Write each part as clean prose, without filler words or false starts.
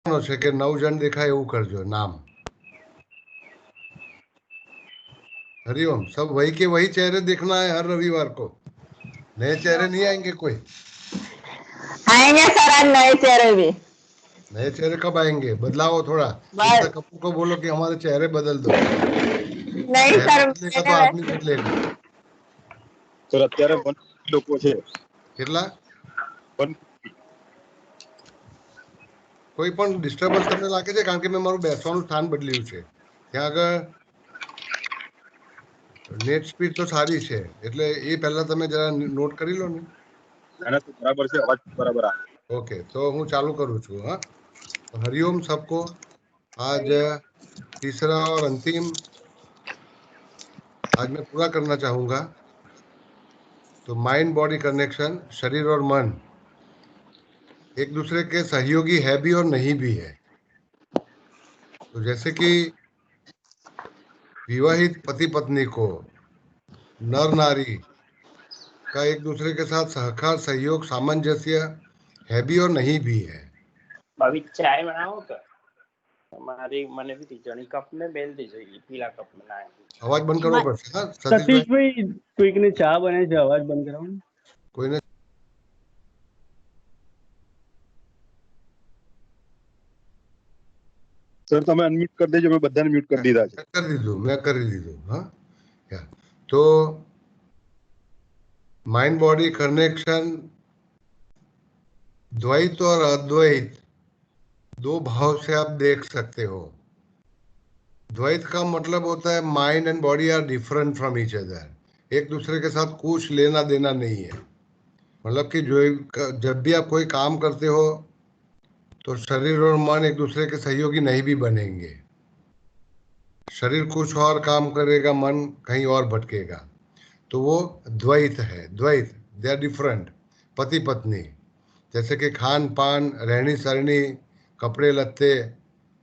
છે કે 9 જણ દેખાય એવું કરજો નામ। हरिओम। सब वही के वही चेहरे देखना है हर रविवार को, नए चेहरे नहीं आएंगे कोई। आएंगे सर आज नए चेहरे भी। नए चेहरे कब आएंगे? बदलाओ थोड़ा। बस एकता कपूर को बोलो कि हमारे चेहरे बदल दो। नहीं चेहरा सर बदलेगा तो मैंने आदमी वैसे बदलेगा। સર અત્યારે 1 લોકો છે। કેટલા? 1 કોઈ પણ ડિસ્ટર્બન્સ તમને લાગે છે? કારણ કે મેં મારું બેસવાનું સ્થાન બદલ્યું છે। ત્યાં આગળ નેટ સ્પીડ તો સારી છે, એટલે એ પહેલા તમે જરા નોટ કરી લો ને। આના તો બરાબર છે, અવાજ બરાબર આવે। ओके, तो હું ચાલુ કરું છું। हाँ, हरिओम सबको। आज तीसरा और अंतिम आज मैं पूरा करना चाहूंगा। तो माइंड बॉडी कनेक्शन, शरीर और मन एक दूसरे के सहयोगी है भी और नहीं भी है। तो जैसे कि विवाहित पति पत्नी को नर नारी का एक दूसरे के साथ सहकार, सहयोग, सामंजस्य है भी और नहीं भी है। अभी चाय बनाओ तो हमारी मैंने भी तीजड़ी कप में बेल दी जाएगी, पीला कप में ना। अवाज बंद करવો પડશે। हाँ सतीश सतीश भाई, भाई કોઈકને ચા બનાવી છે, અવાજ બંધ કરાવો ને। કોઈને સર તમે અનમ્યુટ કરી દેજો, મેં બધાને મ્યુટ કરી દીધા છે। मैं कर दीधું। हाँ, क्या तो माइंड बॉडी कनेक्शन द्वैत और अद्वैत दो भाव से आप देख सकते हो। द्वैत का मतलब होता है mind and body are different from each other. एक दूसरे के साथ कुछ लेना देना नहीं है। मतलब कि जो जब भी आप कोई काम करते हो तो शरीर और मन एक दूसरे के सहयोगी नहीं भी बनेंगे। शरीर कुछ और काम करेगा, मन कहीं और भटकेगा। तो वो द्वैत है। द्वैत, दे आर डिफरेंट। पति पत्नी जैसे कि खान पान, रहनी सहनी, कपड़े लत्ते,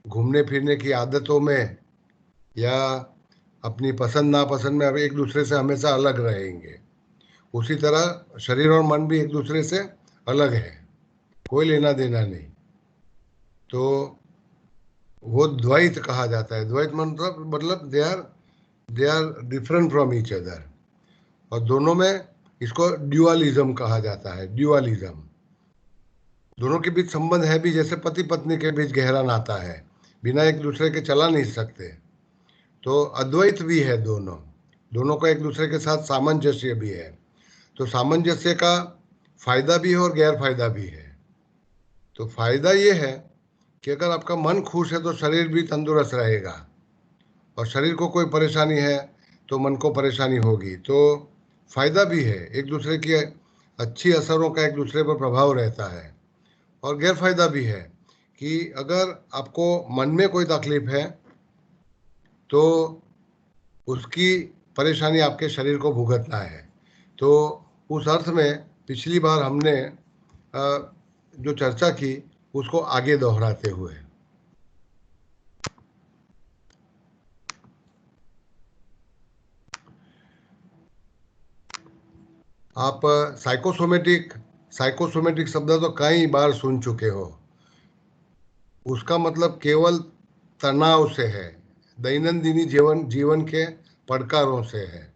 घूमने फिरने की आदतों में या अपनी पसंद नापसंद में अब एक दूसरे से हमेशा अलग रहेंगे। उसी तरह शरीर और मन भी एक दूसरे से अलग है, कोई लेना देना नहीं। तो वो द्वैत कहा जाता है। द्वैत मतलब they are different from each other. और दोनों में इसको ड्यूअलिज्म कहा जाता है। ड्यूअलिज्म, दोनों के बीच संबंध है भी, जैसे पति पत्नी के बीच गहरा नाता है, बिना एक दूसरे के चला नहीं सकते। तो अद्वैत भी है दोनों का एक दूसरे के साथ सामंजस्य भी है। तो सामंजस्य का फायदा भी है और गैर फायदा भी है। तो फायदा ये है कि अगर आपका मन खुश है तो शरीर भी तंदुरुस्त रहेगा, और शरीर को कोई परेशानी है तो मन को परेशानी होगी। तो फायदा भी है, एक दूसरे की अच्छी असरों का एक दूसरे पर प्रभाव रहता है। और गैर फायदा भी है कि अगर आपको मन में कोई तकलीफ है तो उसकी परेशानी आपके शरीर को भुगतना है। तो उस अर्थ में पिछली बार हमने जो चर्चा की उसको आगे दोहराते हुए, आप साइकोसोमेटिक शब्द तो कई बार सुन चुके हो। उसका मतलब केवल तनाव से है, दैनंदिनी जीवन के पड़कारों से है।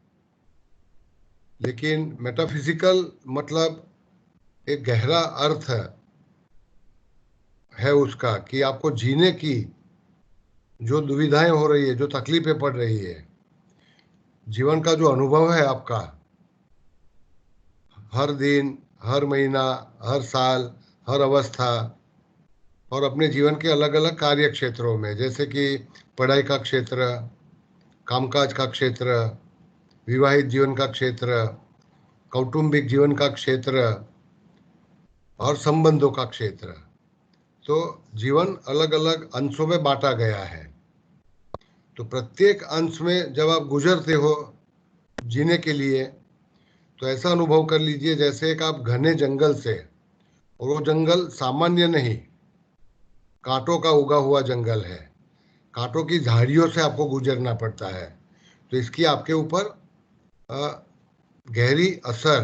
लेकिन मेटाफिजिकल मतलब एक गहरा अर्थ है उसका कि आपको जीने की जो दुविधाएं हो रही है, जो तकलीफें पड़ रही है, जीवन का जो अनुभव है आपका, हर दिन, हर महीना, हर साल, हर अवस्था, और अपने जीवन के अलग अलग कार्य क्षेत्रों में, जैसे कि पढ़ाई का क्षेत्र, कामकाज का क्षेत्र, विवाहित जीवन का क्षेत्र, कौटुंबिक जीवन का क्षेत्र और संबंधों का क्षेत्र। तो जीवन अलग अलग अंशों में बांटा गया है। तो प्रत्येक अंश में जब आप गुजरते हो जीने के लिए, तो ऐसा अनुभव कर लीजिए जैसे एक आप घने जंगल से, और वो जंगल सामान्य नहीं, कांटों का उगा हुआ जंगल है, कांटों की झाड़ियों से आपको गुजरना पड़ता है। तो इसकी आपके ऊपर गहरी असर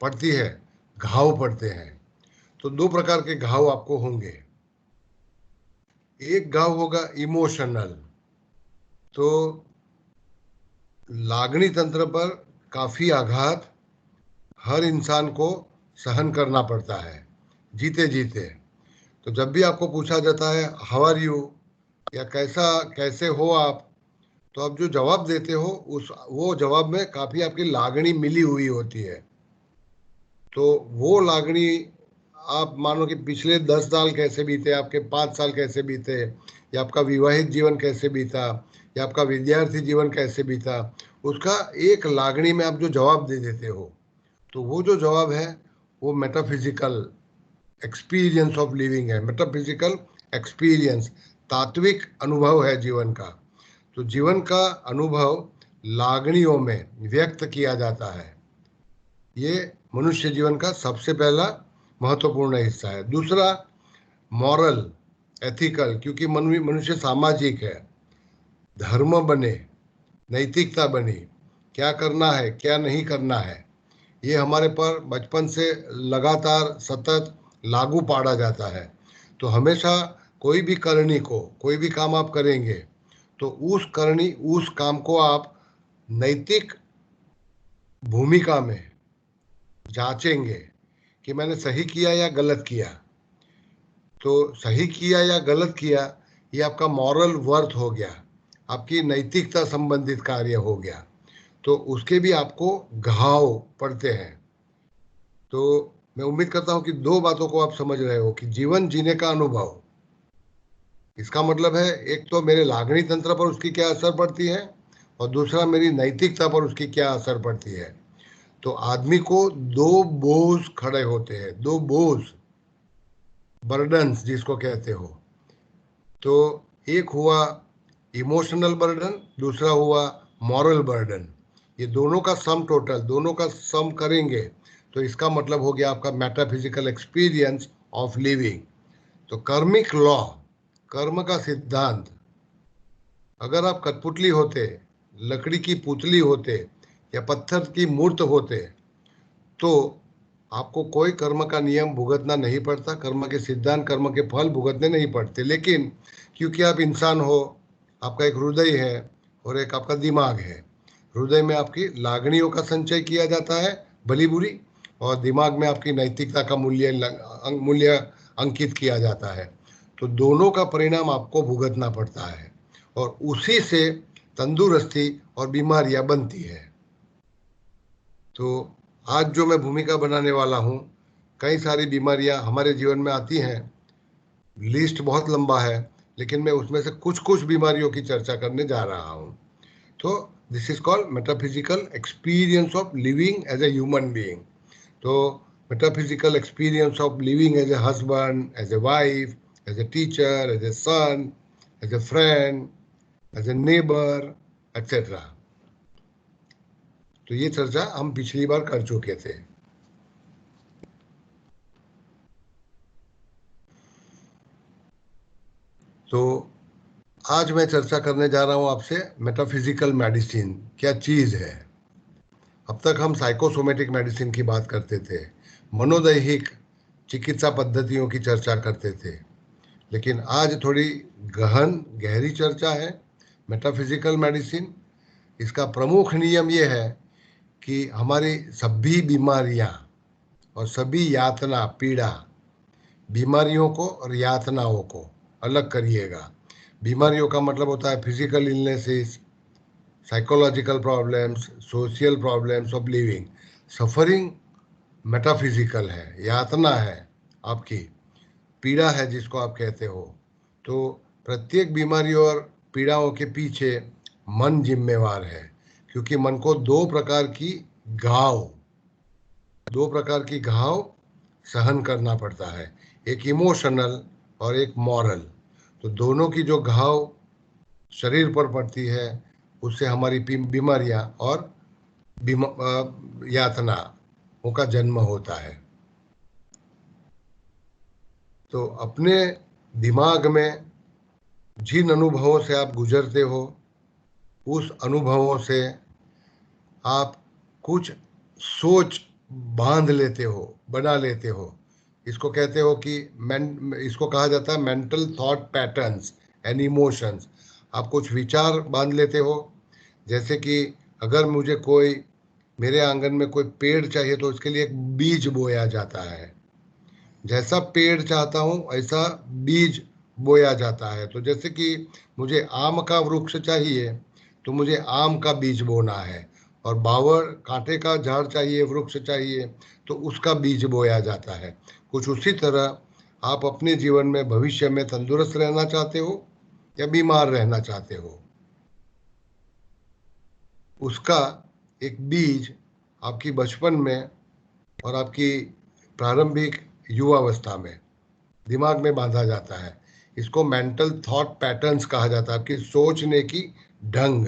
पड़ती है, घाव पड़ते हैं। तो दो प्रकार के घाव आपको होंगे। एक घाव होगा इमोशनल। तो लागणी तंत्र पर काफी आघात हर इंसान को सहन करना पड़ता है जीते जीते। तो जब भी आपको पूछा जाता है हाउ आर यू या कैसे हो आप, तो आप जो जवाब देते हो उस वो जवाब में काफी आपकी लागणी मिली हुई होती है। तो वो लागणी, आप मानो कि पिछले 10 साल कैसे बीते, आपके 5 साल कैसे बीते, या आपका विवाहित जीवन कैसे बीता, या आपका विद्यार्थी जीवन कैसे बीता, उसका एक लागणी में आप जो जवाब दे देते हो, तो वो जो जवाब है वो मेटाफिजिकल एक्सपीरियंस ऑफ लिविंग है। मेटाफिजिकल एक्सपीरियंस तात्विक अनुभव है जीवन का। तो जीवन का अनुभव लागणियों में व्यक्त किया जाता है। ये मनुष्य जीवन का सबसे पहला महत्वपूर्ण हिस्सा है। दूसरा मॉरल एथिकल, क्योंकि मनुष्य सामाजिक है। धर्म बने, नैतिकता बनी, क्या करना है क्या नहीं करना है, ये हमारे पर बचपन से लगातार सतत लागू पाड़ा जाता है। तो हमेशा कोई भी करनी को, कोई भी काम आप करेंगे तो उस काम को आप नैतिक भूमिका में जांचेंगे कि मैंने सही किया या गलत किया। तो सही किया या गलत किया, ये आपका मॉरल वर्थ हो गया, आपकी नैतिकता संबंधित कार्य हो गया। तो उसके भी आपको घाव पड़ते हैं। तो मैं उम्मीद करता हूं कि दो बातों को आप समझ रहे हो कि जीवन जीने का अनुभव, इसका मतलब है एक तो मेरे लागणी तंत्र पर उसकी क्या असर पड़ती है, और दूसरा मेरी नैतिकता पर उसकी क्या असर पड़ती है। तो आदमी को दो बोझ खड़े होते हैं, दो बोझ, बर्डन्स जिसको कहते हो। तो एक हुआ इमोशनल बर्डन, दूसरा हुआ मॉरल बर्डन। ये दोनों का सम टोटल, दोनों का सम करेंगे तो इसका मतलब हो गया आपका मेटाफिजिकल एक्सपीरियंस ऑफ लिविंग। तो कर्मिक लॉ, कर्म का सिद्धांत, अगर आप कठपुतली होते, लकड़ी की पुतली होते या पत्थर की मूर्त होते, तो आपको कोई कर्म का नियम भुगतना नहीं पड़ता, कर्म के सिद्धांत, कर्म के फल भुगतने नहीं पड़ते। लेकिन क्योंकि आप इंसान हो, आपका एक हृदय है और एक आपका दिमाग है। हृदय में आपकी लागणियों का संचय किया जाता है, भली बुरी, और दिमाग में आपकी नैतिकता का मूल्य अंकित किया जाता है। तो दोनों का परिणाम आपको भुगतना पड़ता है, और उसी से तंदुरुस्ती और बीमारियां बनती है। तो आज जो मैं भूमिका बनाने वाला हूँ, कई सारी बीमारियां हमारे जीवन में आती हैं, लिस्ट बहुत लंबा है, लेकिन मैं उसमें से कुछ कुछ बीमारियों की चर्चा करने जा रहा हूँ। तो this is called metaphysical experience of living as a human being. तो metaphysical experience of living as a husband, as a wife, as a teacher, as a son, as a friend, as a neighbour, etcetera. तो ये चर्चा हम पिछली बार कर चुके थे। तो आज मैं चर्चा करने जा रहा हूं आपसे मेटाफिजिकल मेडिसिन क्या चीज है। अब तक हम साइकोसोमेटिक मेडिसिन की बात करते थे, मनोदैहिक चिकित्सा पद्धतियों की चर्चा करते थे, लेकिन आज थोड़ी गहरी चर्चा है मेटाफिजिकल मेडिसिन। इसका प्रमुख नियम यह है कि हमारी सभी बीमारियां और सभी यातना, पीड़ा, बीमारियों को और यातनाओं को अलग करिएगा। बीमारियों का मतलब होता है physical illnesses, psychological problems, social problems of living. Suffering metaphysical है, यातना है आपकी, पीड़ा है जिसको आप कहते हो। तो प्रत्येक बीमारी और पीड़ाओं के पीछे मन जिम्मेवार है, क्योंकि मन को दो प्रकार की घाव सहन करना पड़ता है, एक इमोशनल और एक मॉरल। तो दोनों की जो घाव शरीर पर पड़ती है, उससे हमारी बीमारियां और यातनाओं का जन्म होता है। तो अपने दिमाग में जिन अनुभवों से आप गुजरते हो, उस अनुभवों से आप कुछ सोच बांध लेते हो, बना लेते हो। इसको कहते हो कि इसको कहा जाता है mental thought patterns and emotions. आप कुछ विचार बांध लेते हो, जैसे कि अगर मुझे कोई मेरे आंगन में कोई पेड़ चाहिए तो उसके लिए एक बीज बोया जाता है। जैसा पेड़ चाहता हूँ ऐसा बीज बोया जाता है। तो जैसे कि मुझे आम का वृक्ष चाहिए तो मुझे आम का बीज बोना है, और बावड़ कांटे का झाड़ चाहिए, वृक्ष चाहिए, तो उसका बीज बोया जाता है। कुछ उसी तरह आप अपने जीवन में भविष्य में तंदुरुस्त रहना चाहते हो या बीमार रहना चाहते हो, उसका एक बीज आपकी बचपन में और आपकी प्रारंभिक युवावस्था में दिमाग में बांधा जाता है। इसको मेंटल थॉट पैटर्न्स कहा जाता है, आपकी सोचने की ढंग।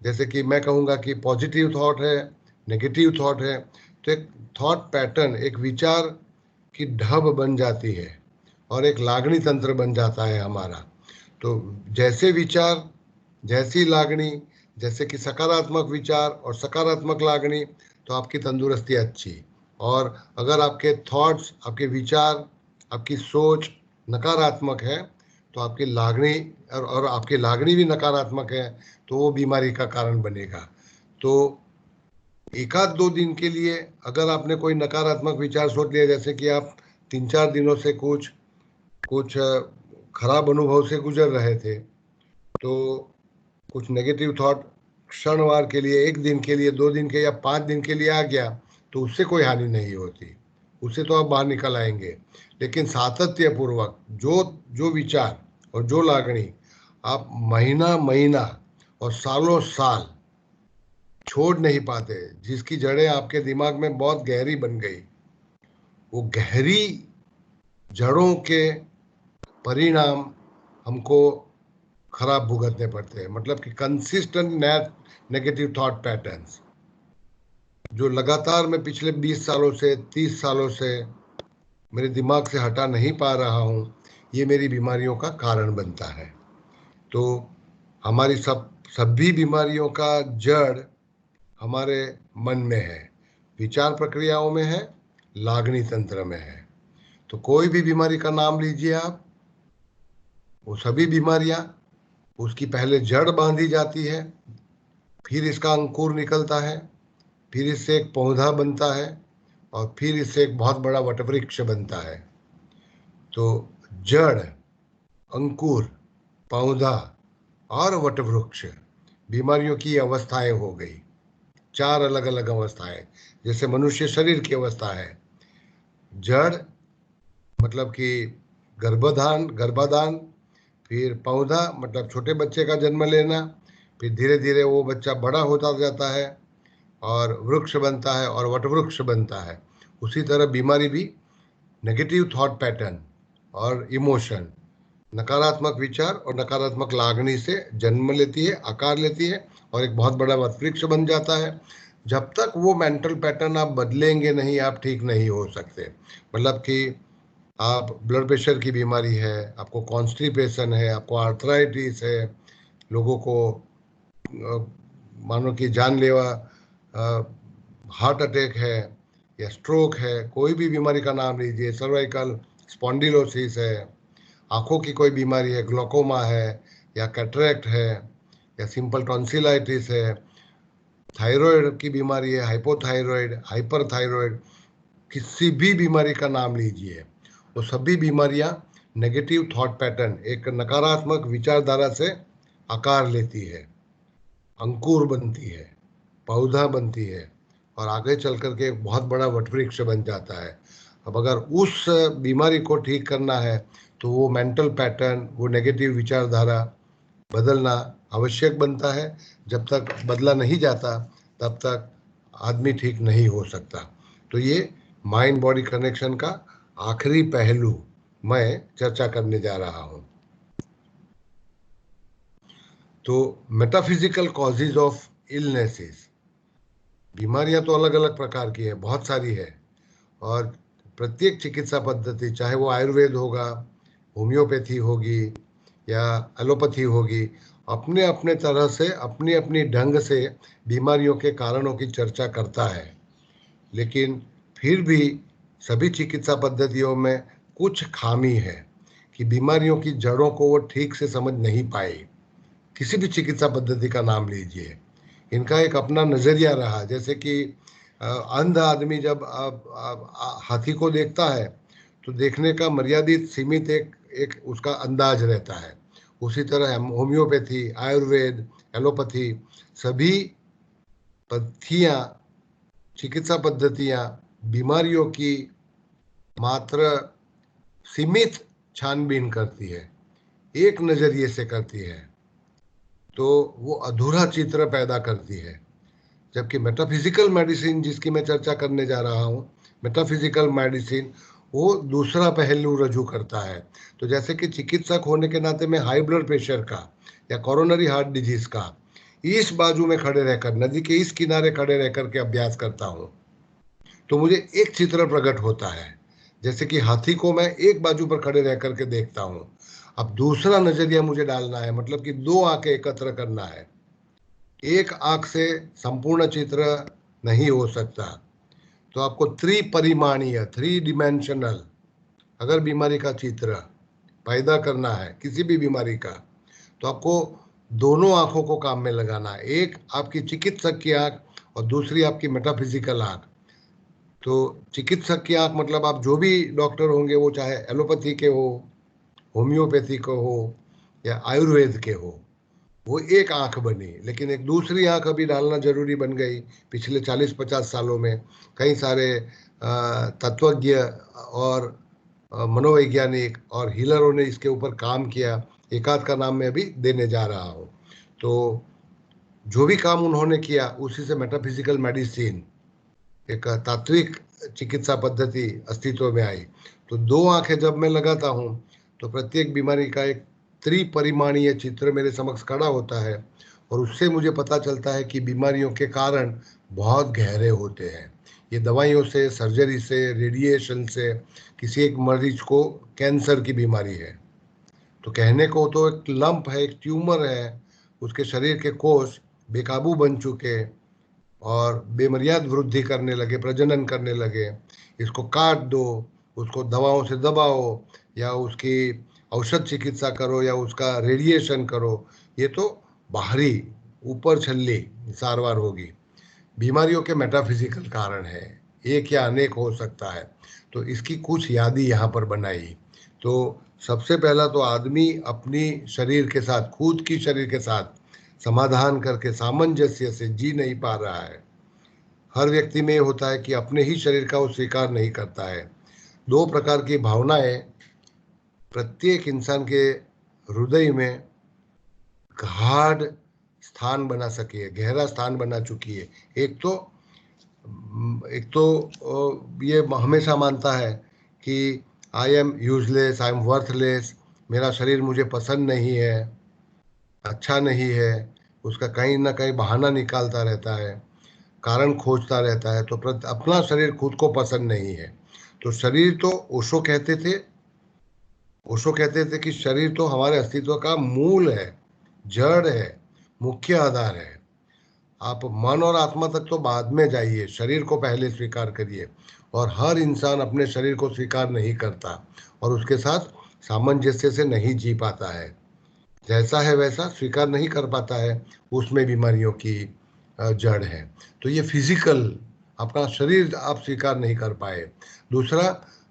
जैसे कि मैं कहूँगा कि पॉजिटिव थॉट है, नेगेटिव थॉट है, तो एक थॉट पैटर्न, एक विचार की ढब बन जाती है और एक लागणी तंत्र बन जाता है हमारा। तो जैसे विचार, जैसी लागणी, जैसे कि सकारात्मक विचार और सकारात्मक लागणी, तो आपकी तंदुरुस्ती अच्छी। और अगर आपके थॉट्स, आपके विचार, आपकी सोच नकारात्मक है तो आपकी लागणी और आपकी लागणी भी नकारात्मक है तो वो बीमारी का कारण बनेगा। तो एक आध 2 दिन के लिए अगर आपने कोई नकारात्मक विचार सोच लिया, जैसे कि आप 3-4 दिनों से कुछ खराब अनुभव से गुजर रहे थे, तो कुछ नेगेटिव थॉट क्षणवार के लिए, 1 दिन के लिए, 2 दिन के या 5 दिन के लिए आ गया, तो उससे कोई हानि नहीं होती, उससे तो आप बाहर निकल आएंगे। लेकिन सातत्यपूर्वक जो विचार और जो लागणी आप महीना महीना और सालों साल छोड़ नहीं पाते, जिसकी जड़ें आपके दिमाग में बहुत गहरी बन गई, वो गहरी जड़ों के परिणाम हमको खराब भुगतने पड़ते हैं। मतलब कि कंसिस्टेंट नेगेटिव थॉट पैटर्न्स जो लगातार मैं पिछले 20 सालों से, 30 सालों से मेरे दिमाग से हटा नहीं पा रहा हूँ, ये मेरी बीमारियों का कारण बनता है। तो हमारी सभी बीमारियों का जड़ हमारे मन में है, विचार प्रक्रियाओं में है, लागणी तंत्र में है। तो कोई भी बीमारी का नाम लीजिए आप, वो सभी बीमारियां, उसकी पहले जड़ बांधी जाती है, फिर इसका अंकुर निकलता है, फिर इससे एक पौधा बनता है, और फिर इससे एक बहुत बड़ा वटवृक्ष बनता है। तो जड़, अंकुर, पौधा और वटवृक्ष बीमारियों की अवस्थाएं हो गई, 4 अलग अलग अवस्थाएं। जैसे मनुष्य शरीर की अवस्था है, जड़ मतलब कि गर्भाधान, फिर पौधा मतलब छोटे बच्चे का जन्म लेना, फिर धीरे धीरे वो बच्चा बड़ा होता जाता है और वृक्ष बनता है और वटवृक्ष बनता है। उसी तरह बीमारी भी नेगेटिव थॉट पैटर्न और इमोशन, नकारात्मक विचार और नकारात्मक लागणी से जन्म लेती है, आकार लेती है और एक बहुत बड़ा वटवृक्ष बन जाता है। जब तक वो मेंटल पैटर्न आप बदलेंगे नहीं, आप ठीक नहीं हो सकते। मतलब कि आप ब्लड प्रेशर की बीमारी है, आपको कॉन्स्टिपेशन है, आपको आर्थराइटिस है, लोगों को मानो कि जानलेवा हार्ट अटैक है या स्ट्रोक है, कोई भी बीमारी का नाम लीजिए, सर्वाइकल स्पॉन्डिलोसिस है, आंखों की कोई बीमारी है, ग्लोकोमा है या कैटरेक्ट है या सिंपल टॉन्सिलाइटिस है, थायराइड की बीमारी है, हाइपोथायराइड, हाइपरथायराइड, किसी भी बीमारी का नाम लीजिए, वो सभी बीमारियां नेगेटिव थॉट पैटर्न, एक नकारात्मक विचारधारा से आकार लेती है, अंकुर बनती है, पौधा बनती है और आगे चल करके एक बहुत बड़ा वटवृक्ष बन जाता है। अब अगर उस बीमारी को ठीक करना है तो वो मेंटल पैटर्न, वो नेगेटिव विचारधारा बदलना आवश्यक बनता है। जब तक बदला नहीं जाता तब तक आदमी ठीक नहीं हो सकता। तो ये माइंड बॉडी कनेक्शन का आखिरी पहलू मैं चर्चा करने जा रहा हूं। तो मेटाफिजिकल कॉजेज ऑफ इलनेसेस, बीमारियां तो अलग अलग प्रकार की है, बहुत सारी है, और प्रत्येक चिकित्सा पद्धति, चाहे वो आयुर्वेद होगा, होम्योपैथी होगी या एलोपैथी होगी, अपने अपने तरह से, अपनी अपनी ढंग से बीमारियों के कारणों की चर्चा करता है। लेकिन फिर भी सभी चिकित्सा पद्धतियों में कुछ खामी है कि बीमारियों की जड़ों को वो ठीक से समझ नहीं पाए। किसी भी चिकित्सा पद्धति का नाम लीजिए, इनका एक अपना नजरिया रहा। जैसे कि अंध आदमी जब हाथी को देखता है तो देखने का मर्यादित सीमित एक उसका अंदाज रहता है। उसी तरह होम्योपैथी, आयुर्वेद, एलोपैथी, सभी पद्धतियाँ, चिकित्सा पद्धतियाँ बीमारियों की मात्र सीमित छानबीन करती है, एक नजरिए से करती है, तो वो अधूरा चित्र पैदा करती है। जबकि मेटाफिजिकल मेडिसिन जिसकी मैं चर्चा करने जा रहा हूँ, मेटाफिजिकल मेडिसिन वो दूसरा पहलू रजू करता है। तो जैसे कि चिकित्सक होने के नाते मैं हाई ब्लड प्रेशर का या कोरोनरी हार्ट डिजीज का इस बाजू में खड़े रहकर, नदी के इस किनारे खड़े रहकर के अभ्यास करता हूँ, तो मुझे एक चित्र प्रकट होता है। जैसे कि हाथी को मैं एक बाजू पर खड़े रह करके देखता हूँ, अब दूसरा नजरिया मुझे डालना है, मतलब कि दो आंखें एकत्र करना है। एक आंख से संपूर्ण चित्र नहीं हो सकता, तो आपको त्रिपरिमाणीय, 3 डिमेंशनल अगर बीमारी का चित्र पैदा करना है, किसी भी बीमारी का, तो आपको दोनों आंखों को काम में लगाना है। एक आपकी चिकित्सक की आंख और दूसरी आपकी मेटाफिजिकल आंख। तो चिकित्सक की आंख मतलब आप जो भी डॉक्टर होंगे, वो चाहे एलोपैथी के हो, होम्योपैथी के हो या आयुर्वेद के हो, वो एक आंख बनी। लेकिन एक दूसरी आंख अभी डालना जरूरी बन गई। पिछले 40-50 सालों में कई सारे तत्वज्ञ और मनोवैज्ञानिक और हीलरों ने इसके ऊपर काम किया। एक आध का नाम मैं अभी देने जा रहा हूँ। तो जो भी काम उन्होंने किया, उसी से मेटाफिजिकल मेडिसिन, एक तात्विक चिकित्सा पद्धति अस्तित्व में आई। तो दो आंखें जब मैं लगाता हूँ तो प्रत्येक बीमारी का एक त्रिपरिमाणीय चित्र मेरे समक्ष खड़ा होता है, और उससे मुझे पता चलता है कि बीमारियों के कारण बहुत गहरे होते हैं। ये दवाइयों से, सर्जरी से, रेडिएशन से, किसी एक मरीज को कैंसर की बीमारी है तो कहने को तो एक लंप है, एक ट्यूमर है, उसके शरीर के कोष बेकाबू बन चुके और बेमर्याद वृद्धि करने लगे, प्रजनन करने लगे। इसको काट दो, उसको दवाओं से दबाओ, या उसकी औषध चिकित्सा करो, या उसका रेडिएशन करो, ये तो बाहरी ऊपर छल्ली सारवार होगी। बीमारियों के मेटाफिजिकल कारण है, एक या अनेक हो सकता है। तो इसकी कुछ यादी यहाँ पर बनाई। तो सबसे पहला तो आदमी अपनी शरीर के साथ, खुद की शरीर के साथ समाधान करके सामंजस्य से जी नहीं पा रहा है। हर व्यक्ति में होता है कि अपने ही शरीर का वो स्वीकार नहीं करता है। दो प्रकार की भावनाएं प्रत्येक इंसान के हृदय में गाढ़ स्थान बना सकी है, गहरा स्थान बना चुकी है। एक तो ये हमेशा मानता है कि I am useless, I am worthless, मेरा शरीर मुझे पसंद नहीं है, अच्छा नहीं है। उसका कहीं ना कहीं बहाना निकालता रहता है, कारण खोजता रहता है। तो अपना शरीर खुद को पसंद नहीं है। तो शरीर तो ओशो कहते थे कि शरीर तो हमारे अस्तित्व का मूल है, जड़ है, मुख्य आधार है। आप मन और आत्मा तक तो बाद में जाइए, शरीर को पहले स्वीकार करिए। और हर इंसान अपने शरीर को स्वीकार नहीं करता और उसके साथ सामंजस्य से नहीं जी पाता है। जैसा है वैसा स्वीकार नहीं कर पाता है, उसमें बीमारियों की जड़ है। तो ये फिजिकल, अपना शरीर आप स्वीकार नहीं कर पाए। दूसरा,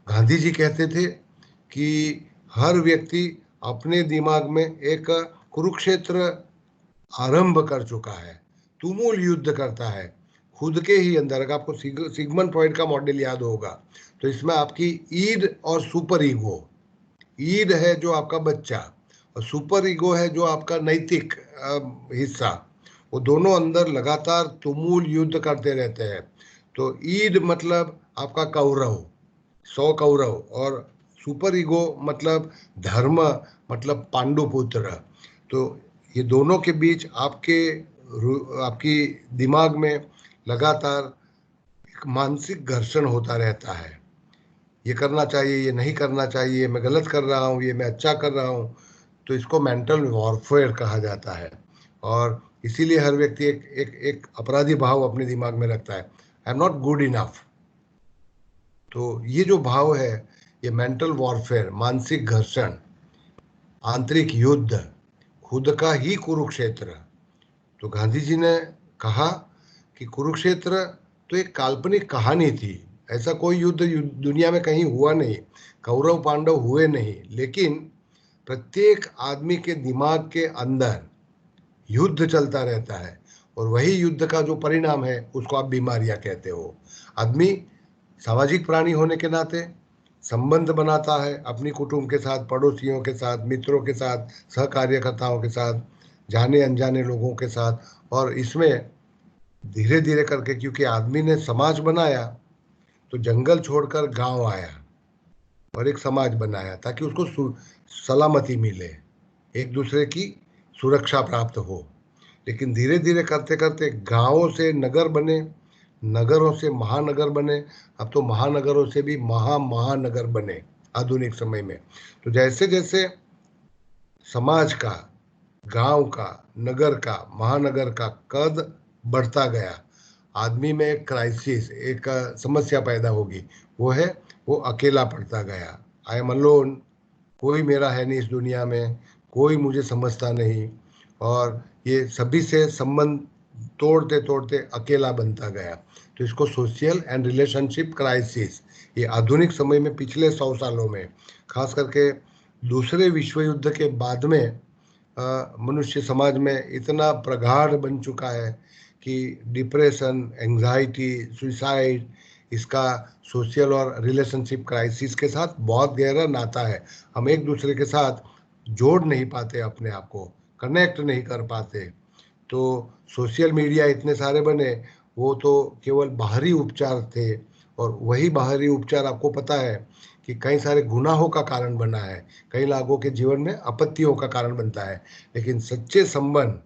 गांधी जी कहते थे कि हर व्यक्ति अपने दिमाग में एक कुरुक्षेत्र आरंभ कर चुका है, तुमुल युद्ध करता है खुद के ही अंदर। अगर आपको सिगमंड फ्रॉइड का मॉडल याद होगा, तो इसमें आपकी ईड और सुपर ईगो, ईड है जो आपका बच्चा और सुपर ईगो है जो आपका नैतिक हिस्सा, वो दोनों अंदर लगातार तुमुल युद्ध करते रहते हैं। तो ईड मतलब आपका कौरव, 100 कौरव, और सुपर ईगो मतलब धर्म, मतलब पांडुपुत्र। तो ये दोनों के बीच आपकी दिमाग में लगातार एक मानसिक घर्षण होता रहता है। ये करना चाहिए, ये नहीं करना चाहिए, मैं गलत कर रहा हूँ, ये मैं अच्छा कर रहा हूँ। तो इसको मेंटल वॉरफेयर कहा जाता है। और इसीलिए हर व्यक्ति एक अपराधी भाव अपने दिमाग में रखता है। आई एम नॉट गुड इनफ, तो ये जो भाव है, ये मेंटल वॉरफेयर, मानसिक घर्षण, आंतरिक युद्ध, खुद का ही कुरुक्षेत्र। तो गांधी जी ने कहा कि कुरुक्षेत्र तो एक काल्पनिक कहानी थी, ऐसा कोई युद्ध दुनिया में कहीं हुआ नहीं, कौरव पांडव हुए नहीं, लेकिन प्रत्येक आदमी के दिमाग के अंदर युद्ध चलता रहता है, और वही युद्ध का जो परिणाम है उसको आप बीमारियां कहते हो। आदमी सामाजिक प्राणी होने के नाते संबंध बनाता है अपनी कुटुंब के साथ, पड़ोसियों के साथ, मित्रों के साथ, सहकार्यकर्ताओं के साथ, जाने अनजाने लोगों के साथ, और इसमें धीरे धीरे करके, क्योंकि आदमी ने समाज बनाया, तो जंगल छोड़कर गांव आया और एक समाज बनाया ताकि उसको सलामती मिले, एक दूसरे की सुरक्षा प्राप्त हो। लेकिन धीरे धीरे करते करते गांवों से नगर बने, नगरों से महानगर बने, अब तो महानगरों से भी महानगर बने आधुनिक समय में। तो जैसे जैसे समाज का, गांव का, नगर का, महानगर का कद बढ़ता गया, आदमी में एक क्राइसिस, एक समस्या पैदा होगी, वो है वो अकेला पड़ता गया। आई एम अलोन, कोई मेरा है नहीं इस दुनिया में, कोई मुझे समझता नहीं, और ये सभी से संबंध तोड़ते तोड़ते अकेला बनता गया। तो इसको सोशल एंड रिलेशनशिप क्राइसिस, ये आधुनिक समय में पिछले 100 सालों में, खास करके दूसरे विश्व युद्ध के बाद में मनुष्य समाज में इतना प्रगाढ़ बन चुका है कि डिप्रेशन, एंजाइटी, सुसाइड, इसका सोशल और रिलेशनशिप क्राइसिस के साथ बहुत गहरा नाता है। हम एक दूसरे के साथ जोड़ नहीं पाते, अपने आप को कनेक्ट नहीं कर पाते। तो सोशल मीडिया इतने सारे बने, वो तो केवल बाहरी उपचार थे, और वही बाहरी उपचार आपको पता है कि कई सारे गुनाहों का कारण बना है, कई लोगों के जीवन में आपत्तियों का कारण बनता है। लेकिन सच्चे संबंध,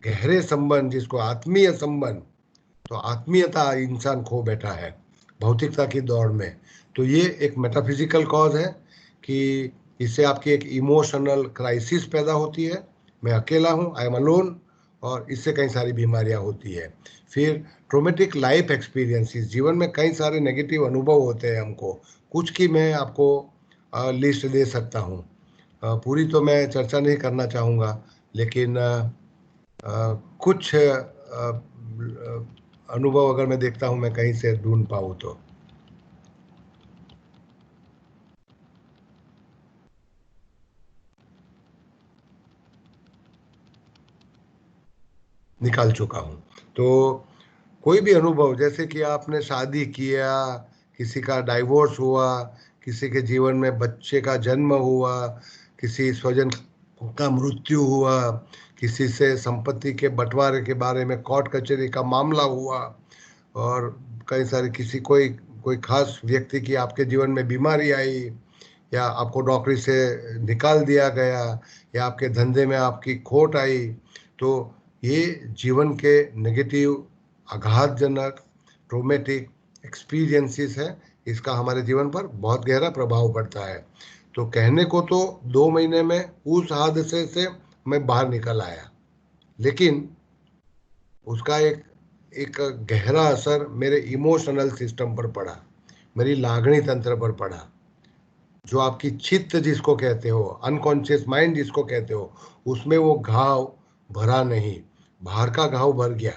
गहरे संबंध, जिसको आत्मीय संबंध, तो आत्मीयता इंसान खो बैठा है भौतिकता की दौड़ में। तो ये एक मेटाफिजिकल कॉज है कि इससे आपकी एक इमोशनल क्राइसिस पैदा होती है, मैं अकेला हूँ, आई एम अलोन, और इससे कई सारी बीमारियां होती है। फिर ट्रोमेटिक लाइफ एक्सपीरियंसेस, जीवन में कई सारे नेगेटिव अनुभव होते हैं हमको, कुछ की मैं आपको लिस्ट दे सकता हूँ, पूरी तो मैं चर्चा नहीं करना चाहूँगा, लेकिन कुछ अनुभव अगर मैं देखता हूँ, मैं कहीं से ढूंढ पाऊँ तो। निकाल चुका हूँ। तो कोई भी अनुभव, जैसे कि आपने शादी किया, किसी का डाइवोर्स हुआ, किसी के जीवन में बच्चे का जन्म हुआ, किसी स्वजन का मृत्यु हुआ, किसी से संपत्ति के बंटवारे के बारे में कोर्ट कचहरी का मामला हुआ, और कई सारे किसी कोई कोई खास व्यक्ति की आपके जीवन में बीमारी आई, या आपको नौकरी से निकाल दिया गया, या आपके धंधे में आपकी खोट आई, तो ये जीवन के नेगेटिव, आघातजनक, ट्रोमेटिक एक्सपीरियंसेस है। इसका हमारे जीवन पर बहुत गहरा प्रभाव पड़ता है। तो कहने को तो 2 महीने में उस हादसे से मैं बाहर निकल आया, लेकिन उसका एक एक गहरा असर मेरे इमोशनल सिस्टम पर पड़ा, मेरी लागणी तंत्र पर पड़ा। जो आपकी चित्त जिसको कहते हो, अनकॉन्शियस माइंड जिसको कहते हो, उसमें वो घाव भरा नहीं, बाहर का घाव भर गया।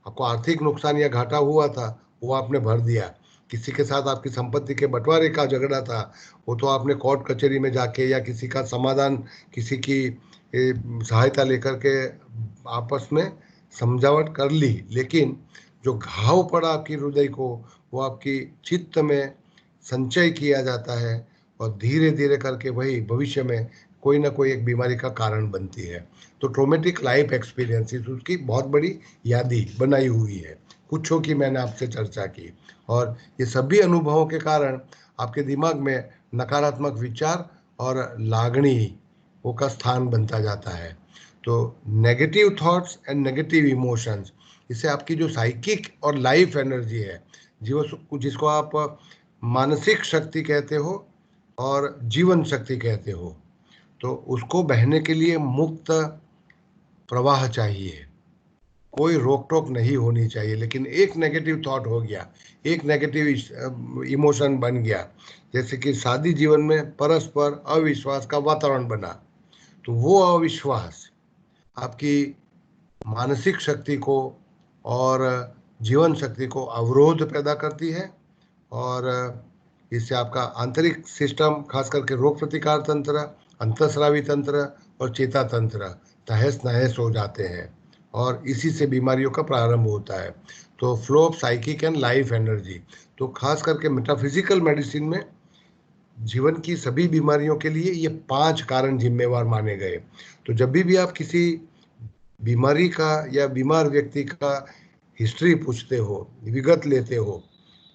आपको आर्थिक नुकसान या घाटा हुआ था, वो आपने भर दिया। किसी के साथ आपकी संपत्ति के बंटवारे का झगड़ा था, वो तो आपने कोर्ट कचहरी में जाके या किसी का समाधान, किसी की सहायता लेकर के आपस में समझावट कर ली। लेकिन जो घाव पड़ा आपकी हृदय को, वो आपकी चित्त में संचय किया जाता है, और धीरे धीरे करके वही भविष्य में कोई ना कोई एक बीमारी का कारण बनती है। तो ट्रोमेटिक लाइफ एक्सपीरियंसेस उसकी बहुत बड़ी यादी बनाई हुई है, कुछों की मैंने आपसे चर्चा की, और ये सभी अनुभवों के कारण आपके दिमाग में नकारात्मक विचार और लागणी वो का स्थान बनता जाता है। तो negative thoughts and negative emotions, इससे आपकी जो साइकिक और लाइफ एनर्जी है, जिसको आप मानसिक शक्ति कहते हो और जीवन शक्ति कहते हो, तो उसको बहने के लिए मुक्त प्रवाह चाहिए, कोई रोक टोक नहीं होनी चाहिए। लेकिन एक नेगेटिव थॉट हो गया, एक नेगेटिव इमोशन बन गया, जैसे कि शादी जीवन में परस्पर अविश्वास का वातावरण बना, तो वो अविश्वास आपकी मानसिक शक्ति को और जीवन शक्ति को अवरोध पैदा करती है, और इससे आपका आंतरिक सिस्टम, खास करके रोग प्रतिकार तंत्र, अंतःस्रावी तंत्र और चेता तंत्र तहस नहस हो जाते हैं, और इसी से बीमारियों का प्रारंभ होता है। तो flow of psychic and life energy, तो खास करके मेटाफिजिकल मेडिसिन में जीवन की सभी बीमारियों के लिए ये 5 कारण जिम्मेवार माने गए। तो जब भी आप किसी बीमारी का या बीमार व्यक्ति का हिस्ट्री पूछते हो, विगत लेते हो,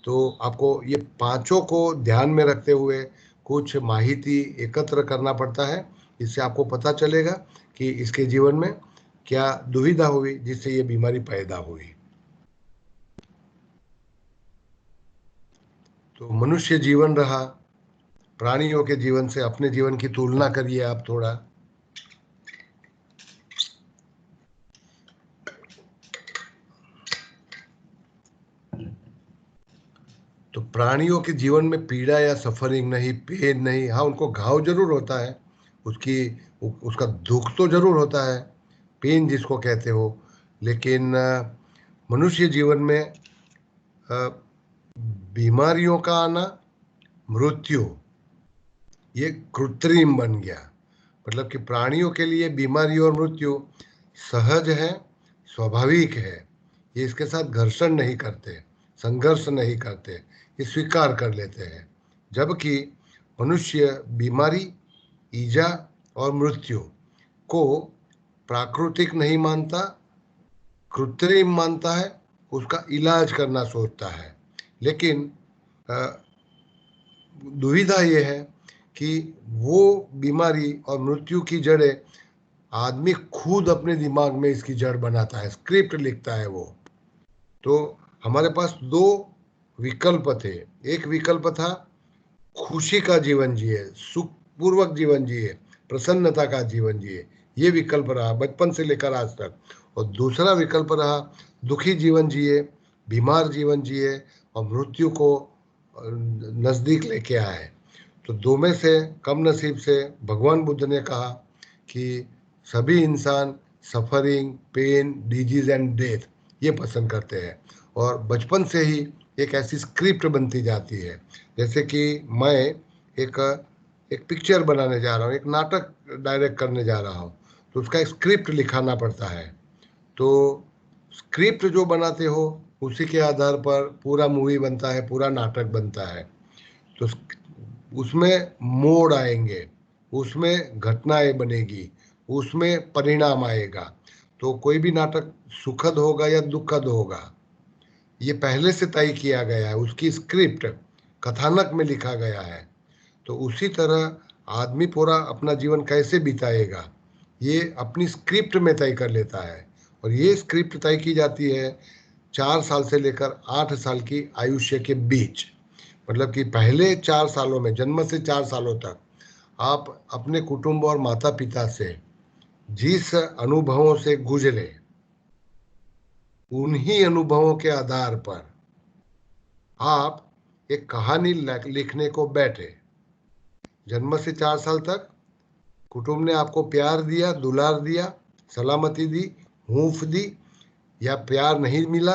तो आपको ये 5 को ध्यान में रखते हुए कुछ माहिती एकत्र करना पड़ता है। इससे आपको पता चलेगा कि इसके जीवन में क्या दुविधा हुई जिससे ये बीमारी पैदा हुई। तो मनुष्य जीवन रहा, प्राणियों के जीवन से अपने जीवन की तुलना करिए आप थोड़ा। तो प्राणियों के जीवन में पीड़ा या सफरिंग नहीं, पेन नहीं, हाँ उनको घाव जरूर होता है, उसका दुख तो जरूर होता है, पेन जिसको कहते हो, लेकिन मनुष्य जीवन में बीमारियों का आना, मृत्यु, ये कृत्रिम बन गया। मतलब कि प्राणियों के लिए बीमारी और मृत्यु सहज है, स्वाभाविक है, ये इसके साथ घर्षण नहीं करते, संघर्ष नहीं करते, ये स्वीकार कर लेते हैं। जबकि मनुष्य बीमारी, ईजा और मृत्यु को प्राकृतिक नहीं मानता, कृत्रिम मानता है, उसका इलाज करना सोचता है। लेकिन दुविधा ये है कि वो बीमारी और मृत्यु की जड़ें आदमी खुद अपने दिमाग में इसकी जड़ बनाता है, स्क्रिप्ट लिखता है वो। तो हमारे पास 2 विकल्प थे। एक विकल्प था खुशी का जीवन जिए, सुखपूर्वक जीवन जिए, प्रसन्नता का जीवन जिए, ये विकल्प रहा बचपन से लेकर आज तक। और दूसरा विकल्प रहा दुखी जीवन जिए, बीमार जीवन जिए और मृत्यु को नजदीक लेके आए। तो 2 में से कम नसीब से भगवान बुद्ध ने कहा कि सभी इंसान suffering, pain, disease and death ये पसंद करते हैं, और बचपन से ही एक ऐसी स्क्रिप्ट बनती जाती है। जैसे कि मैं एक पिक्चर बनाने जा रहा हूँ, एक नाटक डायरेक्ट करने जा रहा हूँ, तो उसका एक स्क्रिप्ट लिखाना पड़ता है। तो स्क्रिप्ट जो बनाते हो उसी के आधार पर पूरा मूवी बनता है, पूरा नाटक बनता है। तो उसमें मोड़ आएंगे, उसमें घटनाएं बनेगी, उसमें परिणाम आएगा। तो कोई भी नाटक सुखद होगा या दुखद होगा, ये पहले से तय किया गया है, उसकी स्क्रिप्ट कथानक में लिखा गया है। तो उसी तरह आदमी पूरा अपना जीवन कैसे बिताएगा ये अपनी स्क्रिप्ट में तय कर लेता है, और ये स्क्रिप्ट तय की जाती है 4 साल से लेकर 8 साल की आयुष्य के बीच। मतलब कि पहले 4 सालों में, जन्म से 4 सालों तक आप अपने कुटुंब और माता पिता से जिस अनुभवों से गुजरे, उन्हीं अनुभवों के आधार पर आप एक कहानी लिखने को बैठे। जन्म से 4 साल तक कुटुंब ने आपको प्यार दिया, दुलार दिया, सलामती दी, हूंफ दी, या प्यार नहीं मिला,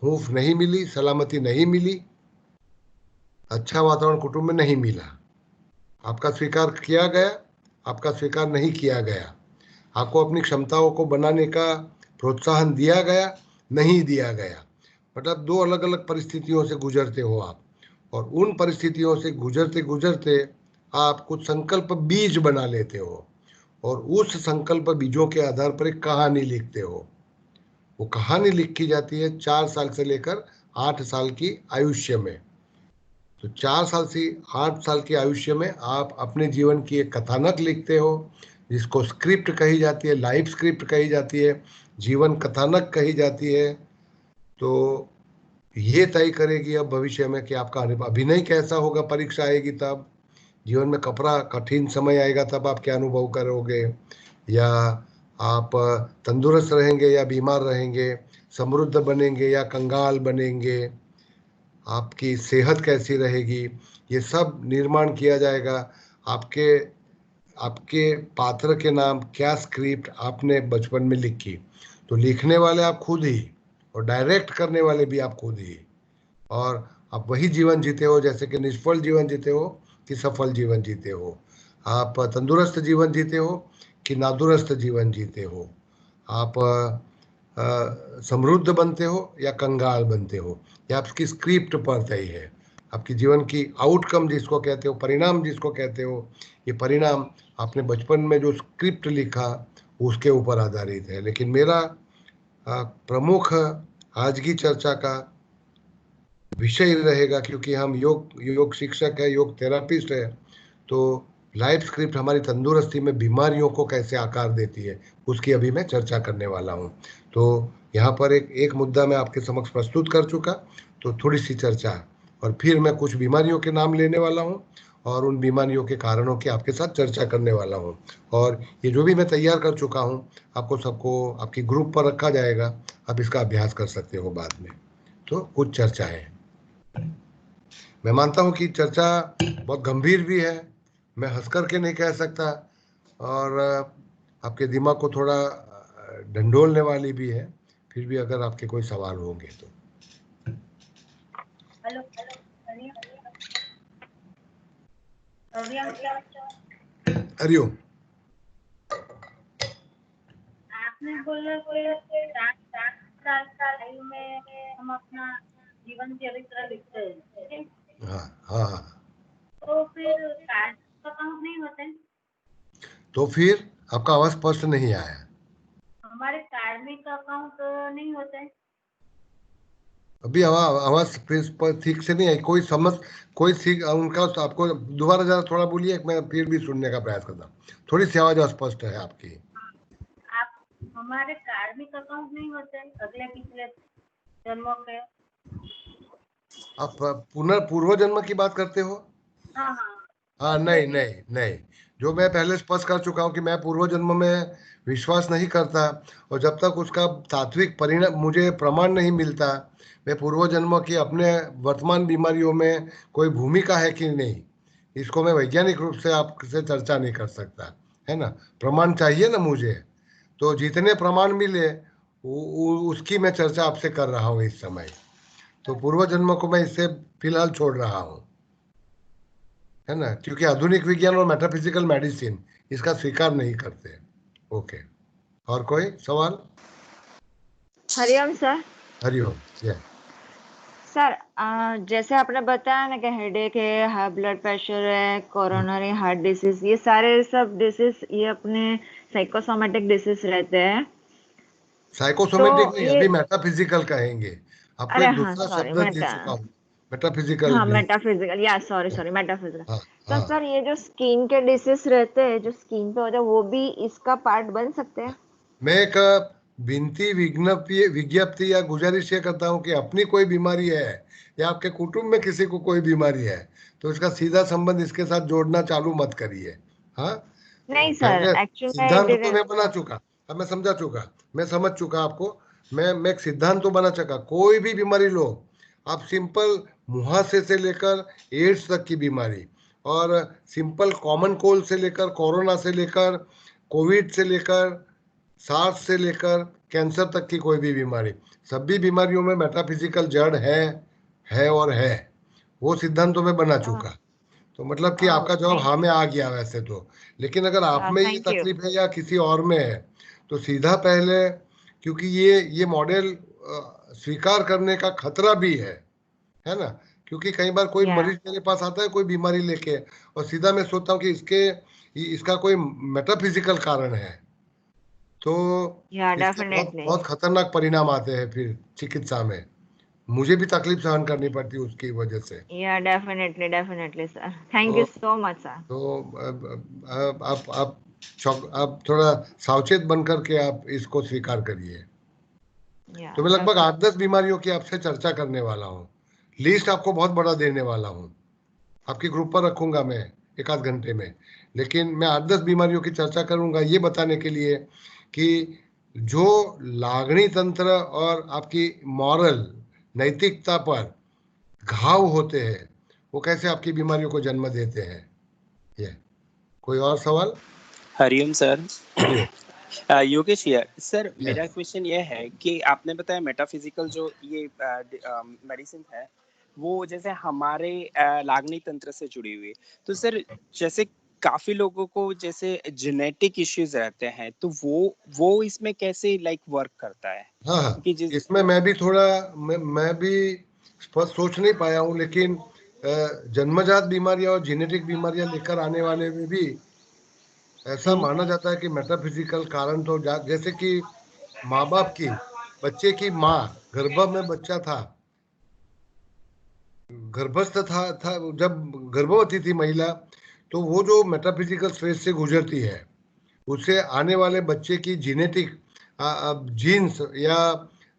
हूंफ नहीं मिली, सलामती नहीं मिली, अच्छा वातावरण कुटुंब में नहीं मिला, आपका स्वीकार किया गया, आपका स्वीकार नहीं किया गया, आपको अपनी क्षमताओं को बनाने का प्रोत्साहन दिया गया, नहीं दिया गया। मतलब 2 अलग अलग परिस्थितियों से गुजरते हो आप, और उन परिस्थितियों से गुजरते गुजरते आप कुछ संकल्प बीज बना लेते हो, और उस संकल्प बीजों के आधार पर एक कहानी लिखते हो। वो कहानी लिखी जाती है 4 साल से लेकर 8 साल की आयुष्य में। तो 4 साल से 8 साल की आयुष्य में आप अपने जीवन की एक कथानक लिखते हो, जिसको स्क्रिप्ट कही जाती है, लाइफ स्क्रिप्ट कही जाती है, जीवन कथानक कही जाती है। तो ये तय करेगी अब भविष्य में कि आपका अभिनय कैसा होगा। परीक्षा आएगी तब, जीवन में कठिन समय आएगा तब आप क्या अनुभव करोगे, या आप तंदुरुस्त रहेंगे या बीमार रहेंगे, समृद्ध बनेंगे या कंगाल बनेंगे, आपकी सेहत कैसी रहेगी, ये सब निर्माण किया जाएगा। आपके आपके पात्र के नाम क्या स्क्रिप्ट आपने बचपन में लिखी, तो लिखने वाले आप खुद ही और डायरेक्ट करने वाले भी आप खुद ही। और आप वही जीवन जीते हो, जैसे कि निष्फल जीवन जीते हो कि सफल जीवन जीते हो, आप तंदुरुस्त जीवन जीते हो कि नादुरुस्त जीवन जीते हो, आप समृद्ध बनते हो या कंगाल बनते हो, या आपकी स्क्रिप्ट पर तय है। आपकी जीवन की आउटकम जिसको कहते हो, परिणाम जिसको कहते हो, ये परिणाम आपने बचपन में जो स्क्रिप्ट लिखा उसके ऊपर आधारित है। लेकिन मेरा प्रमुख आज की चर्चा का विषय रहेगा, क्योंकि हम योग शिक्षक है, योग थेरापिस्ट है, तो लाइफ स्क्रिप्ट हमारी तंदुरुस्ती में बीमारियों को कैसे आकार देती है उसकी अभी मैं चर्चा करने वाला हूँ। तो यहाँ पर एक मुद्दा मैं आपके समक्ष प्रस्तुत कर चुका, तो थोड़ी सी चर्चा, और फिर मैं कुछ बीमारियों के नाम लेने वाला हूँ और उन बीमारियों के कारणों की आपके साथ चर्चा करने वाला हूँ। और ये जो भी मैं तैयार कर चुका हूँ आपको सबको आपकी ग्रुप पर रखा जाएगा, आप इसका अभ्यास कर सकते हो बाद में। तो कुछ चर्चा है, मैं मानता हूं कि चर्चा बहुत गंभीर भी है, मैं हंस करके नहीं कह सकता, और आपके दिमाग को थोड़ा ढंढोलने वाली भी है। फिर भी अगर आपके कोई सवाल होंगे तो। हेलो हरिओम। आपने बोला कि 60 साल की आयु में हम अपना जीवन चरित्र लिखते हैं, ठीक है? हाँ हाँ हाँ। तो फिर कार्ड अकाउंट नहीं होते? तो फिर आपका आवाज स्पष्ट नहीं आया। हमारे कार्मिक अकाउंट नहीं होते? अभी आवाज ठीक से नहीं आई, कोई सीख उनका, आपको दोबारा जरा थोड़ा बोलिए, मैं फिर भी सुनने का प्रयास करता हूँ। थोड़ी सी आवाज अस्पष्ट है आपकी। आप हमारे कार्मिक अकाउंट नहीं होते अगले पिछले जन्मों के? आप पूर्व जन्म की बात करते हो? हाँ हाँ। हाँ, नहीं नहीं नहीं, जो मैं पहले स्पष्ट कर चुका हूँ कि मैं पूर्व जन्म में विश्वास नहीं करता, और जब तक उसका तात्विक परिणाम मुझे प्रमाण नहीं मिलता, मैं पूर्व जन्म की अपने वर्तमान बीमारियों में कोई भूमिका है कि नहीं, इसको मैं वैज्ञानिक रूप से आपसे चर्चा नहीं कर सकता, है ना। प्रमाण चाहिए ना मुझे, तो जितने प्रमाण मिले उसकी मैं चर्चा आपसे कर रहा हूँ इस समय। तो पूर्व जन्म को मैं इससे फिलहाल छोड़ रहा हूँ, है ना, क्योंकि आधुनिक विज्ञान और मेटाफिजिकल मेडिसिन इसका स्वीकार नहीं करते। ओके, और कोई सवाल? हरिओम सर। हरिओम। सर जैसे आपने बताया ना कि हेडेक है, हाई ब्लड प्रेशर है, कोरोनरी हार्ट डिसीज, ये सारे सब डिसीज ये अपने साइकोसोमेटिक डिसीज रहते हैं। साइकोसोमेटिक तो नहीं, ये अभी मेटाफिजिकल कहेंगे। आपको अरे एक हाँ दूसरा सॉरी शब्द दे चुका हूँ, मेटाफिजिकल हाँ नहीं। मेटाफिजिकल, या सॉरी मेटाफिजिकल। हाँ तो हाँ। सर ये जो स्किन के डिसीज रहते हैं, जो स्किन पे होते हैं, वो भी इसका पार्ट बन सकते हैं? मैं एक विनती विज्ञप्ति या गुजारिश ये करता हूँ कि अपनी कोई बीमारी है या आपके कुटुंब में किसी को कोई बीमारी है, तो इसका सीधा संबंध इसके साथ जोड़ना चालू मत करिए। हाँ, नहीं सर, पहले एक्चुअली मैं सिद्धांत तो मैं बना चुका, अब मैं समझा चुका, मैं समझ चुका आपको। मैं एक सिद्धांत तो बना चुका, कोई भी बीमारी लो आप, सिंपल मुहासे से लेकर एड्स तक की बीमारी, और सिंपल कॉमन कोल्ड से लेकर कोरोना से लेकर कोविड से लेकर सार्स से लेकर कैंसर तक की कोई भी बीमारी, सभी बीमारियों में मेटाफिजिकल जड़ है और है। वो सिद्धांत तो मैं बना चुका। तो मतलब कि आपका जवाब हाँ में आ गया वैसे तो, लेकिन अगर आप में ये थैंक यू। तकलीफ है या किसी और में है, तो सीधा पहले, क्योंकि ये मॉडल स्वीकार करने का खतरा भी है ना, क्योंकि कई बार कोई या मरीज मेरे पास आता है कोई बीमारी लेके, और सीधा मैं सोचता हूँ कि इसका कोई मेटाफिजिकल कारण है, तो या इसके बहुत डेफिनेटली। बहुत खतरनाक परिणाम आते हैं फिर चिकित्सा में, मुझे भी तकलीफ सहन करनी पड़ती है उसकी वजह से। या डेफिनेटली सर, थैंक तो यू सो मच सर। तो आप थोड़ा सावचेत बन करके आप इसको स्वीकार करिए। या तो मैं लगभग 8-10 बीमारियों की आपसे चर्चा करने वाला हूँ, लिस्ट आपको बहुत बड़ा देने वाला हूँ, आपके ग्रुप पर रखूंगा मैं एक आध घंटे में, लेकिन मैं 8-10 बीमारियों की चर्चा करूंगा ये बताने के लिए कि जो लागणी तंत्र और आपकी मॉरल नैतिकता पर घाव होते हैं वो कैसे आपकी बीमारियों को जन्म देते हैं। ये कोई और सवाल? हरिओम सर। हरिओम। योगेश यार सर, Yes. मेरा क्वेश्चन ये है कि आपने बताया मेटाफिजिकल जो ये मेडिसिन है वो जैसे हमारे लागनी तंत्र से जुड़ी हुई है, तो सर जैसे काफी लोगों को जैसे जेनेटिक इश्यूज रहते हैं, तो वो इसमें कैसे लाइक वर्क करता है? हाँ हाँ, कि जिस इसमें मैं भी थोड़ा मैं भी स्पष्ट सोच नहीं पाया हूँ, लेकिन जन्मजात बीमारियां और जेनेटिक बीमारियां लेकर आने वाले में भी ऐसा माना जाता है कि मेटाफिजिकल कारण तो जैसे कि माँ बाप की बच्चे की माँ गर्भ में बच्चा था, गर्भस्थ था जब गर्भवती थी महिला, तो वो जो मेटाफिजिकल स्ट्रेस से गुजरती है उससे आने वाले बच्चे की जेनेटिक जीन्स या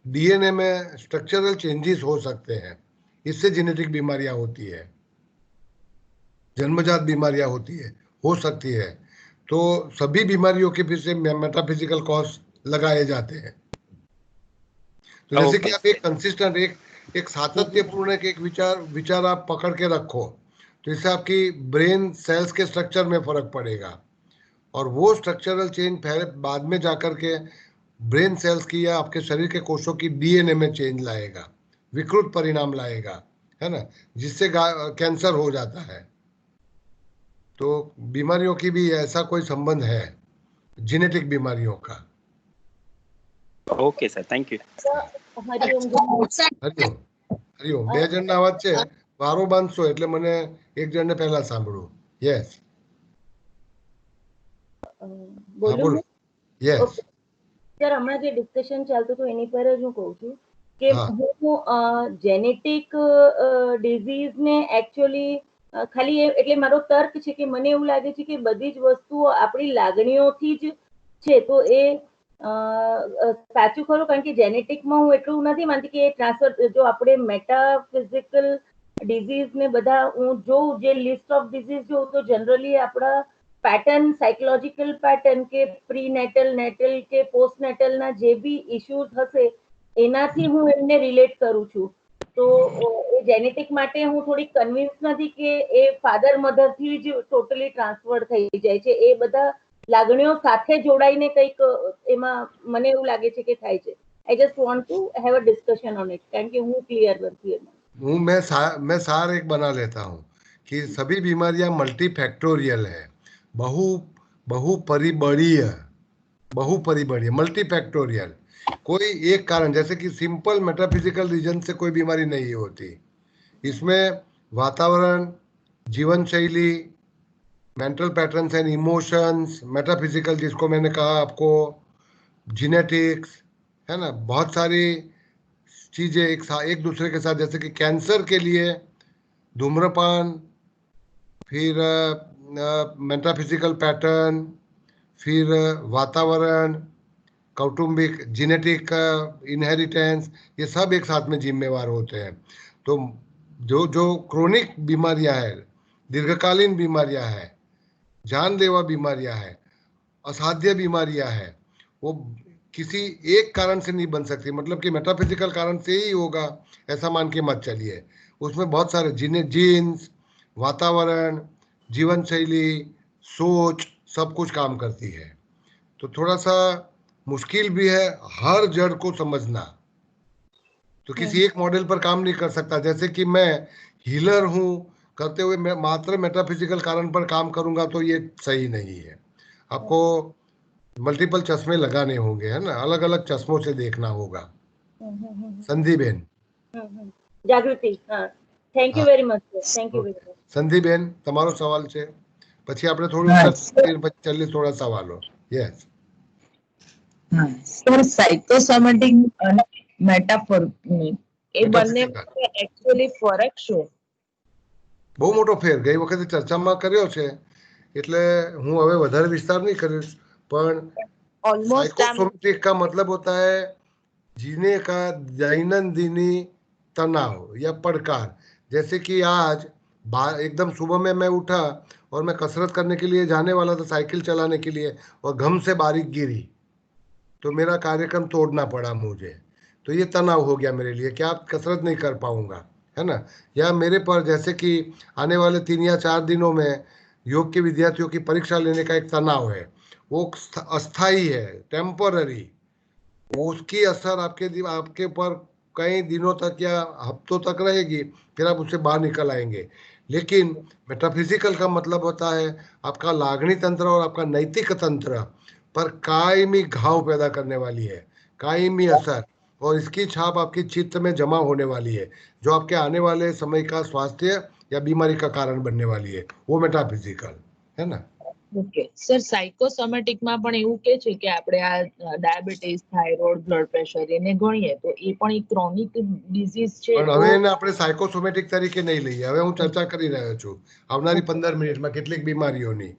डीएनए में स्ट्रक्चरल चेंजेस हो सकते हैं, इससे जेनेटिक बीमारियां होती है, जन्मजात बीमारियां होती है, हो सकती है। तो सभी बीमारियों के पीछे मेटाफिजिकल कॉज लगाए जाते हैं। तो जैसे कि आप एक कंसिस्टेंट एक सातत्यपूर्ण एक विचार आप पकड़ के रखो, तो इससे आपकी ब्रेन सेल्स के स्ट्रक्चर में फर्क पड़ेगा और वो स्ट्रक्चरल चेंज बाद में जाकर के ब्रेन सेल्स की या आपके शरीर के कोषों की डीएनए में चेंज लाएगा, विकृत परिणाम लाएगा, है ना, जिससे कैंसर हो जाता है। तो बीमारियों की भी ऐसा कोई संबंध है जेनेटिक बीमारियों का। Okay sir, thank you. Hariom Hariom Hariom બે જણના અવાજ છે, વારો બાંધશો એટલે મને એક જણને પહેલા સાંભળું. યસ, હા બોલું બોલો. યસ, ઓકે સર, હમણાં જે ડિસ્કશન ચાલતું હતું એની પર જ હું કહું છું કે હા. હું જેનેટિક ડિઝીઝ ને એકચ્યુઅલી ખાલી એટલે મારો તર્ક છે કે મને એવું લાગે છે કે બધી જ વસ્તુઓ આપણી લાગણીઓથી જ છે, તો એ સાચું ખરું? કારણ કે જેનેટિકમાં હું એટલું નથી માનતી કે એ ટ્રાન્સફર, જો આપણે મેટાફિઝિકલ ડિઝીઝ ને બધા હું જોઉં, જે લિસ્ટ ઓફ ડિઝીઝ જોઉં, તો જનરલી આપણા પેટર્ન, સાયકોલોજીકલ પેટર્ન કે પ્રી નેટલ, નેટલ કે પોસ્ટ નેટલના જે બી ઇશ્યુઝ હશે એનાથી હું એમને રિલેટ કરું છું. તો એ જેનેટિક માટે હું થોડી કન્વિન્સ નથી કે એ ફાધર મધરથી જ ટોટલી ટ્રાન્સફર થઈ જાય છે. એ બધા લાગણીઓ સાથે જોડાઈને કંઈક એમાં મને એવું લાગે છે કે થાય છે. I just want to have a discussion on it, કારણ કે હું ક્લિયર નથી એમાં. मैं सार एक बना लेता हूँ कि सभी बीमारियां मल्टीफैक्टोरियल है, बहुपरिबड़ीय, मल्टीफैक्टोरियल। कोई एक कारण, जैसे कि सिंपल मेटाफिजिकल रीजन से कोई बीमारी नहीं होती, इसमें वातावरण, जीवन शैली, mental patterns and emotions, metaphysical जिसको मैंने कहा आपको, जेनेटिक्स, है ना, बहुत सारी चीजें एक दूसरे के साथ, जैसे कि कैंसर के लिए धूम्रपान, फिर मेटाफिजिकल पैटर्न, फिर वातावरण, कौटुंबिक, जेनेटिक इनहेरिटेंस, ये सब एक साथ में जिम्मेवार होते हैं। तो जो जो क्रोनिक बीमारियां हैं, दीर्घकालीन बीमारियां हैं, जानलेवा बीमारियां हैं, असाध्य बीमारियां हैं, वो किसी एक कारण से नहीं बन सकती, मतलब कि मेटाफिजिकल कारण से ही होगा ऐसा मान के मत चलिए। उसमें बहुत सारे जीन्स, वातावरण, जीवन शैली, सोच, सब कुछ काम करती है। तो थोड़ा सा मुश्किल भी है हर जड़ को समझना, तो किसी एक मॉडल पर काम नहीं कर सकता। जैसे कि मैं हीलर हूं करते हुए मैं मात्र मेटाफिजिकल कारण पर काम करूंगा तो ये सही नहीं है। आपको मल्टीपल चश्मे लगाने होंगे, है ना, अलग अलग चश्मों से देखना होगा। संधीबेन, જાગૃતિ, હા, thank you very much sir, thank you very much. Sandhiben, તમારો સવાલ છે, પછી આપણે થોડું પછી ચાલીએ થોડા સવાલો. યસ સર, સાયકોસોમેટિક અને મેટાફોર્મિક એ બંને એકચ્યુઅલી ફરક શું? બહુ મોટો ફેર ગઈ વખતે ચર્ચામાં કર્યો છે, એટલે હું હવે વધારે વિસ્તાર નહીં કરીશ, પણ साइकोसोमेटिक का मतलब होता है जीने का दैनंदिनी तनाव या पड़कार। जैसे कि आज एकदम सुबह में मैं उठा और मैं कसरत करने के लिए जाने वाला था, साइकिल चलाने के लिए, और घम से बारिक गिरी, तो मेरा कार्यक्रम तोड़ना पड़ा मुझे, तो ये तनाव हो गया मेरे लिए, क्या कसरत नहीं कर पाऊंगा, है ना। या मेरे पर जैसे कि आने वाले 3 या 4 दिनों में योग के विद्यार्थियों की परीक्षा लेने का एक तनाव है, वो अस्थाई है, टेम्पररी, उसकी असर आपके ऊपर कई दिनों तक या हफ्तों तक रहेगी, फिर आप उससे बाहर निकल आएंगे। लेकिन मेटाफिजिकल का मतलब होता है आपका लागणी तंत्र और आपका नैतिक तंत्र पर कायमी घाव पैदा करने वाली है, कायमी असर, और इसकी छाप आपकी चित्त में जमा होने वाली है, जो आपके आने वाले समय का स्वास्थ्य या बीमारी का कारण बनने वाली है, वो मेटाफिजिकल है ना। ઓકે સર સાયકોસોમેટિકમાં પણ એવું કે છે કે આપણે આ ડાયાબિટીસ, થાઇરોઇડ, બ્લડ પ્રેશર એને ગણીએ તો એ પણ એક ક્રોનિક ડિઝીઝ છે પણ તો હવે એને આપણે સાયકોસોમેટિક તરીકે નહીં લઈએ, હવે હું ચર્ચા કરી રહ્યો છું આવનારી 15 મિનિટમાં કેટલીક બીમારીઓની,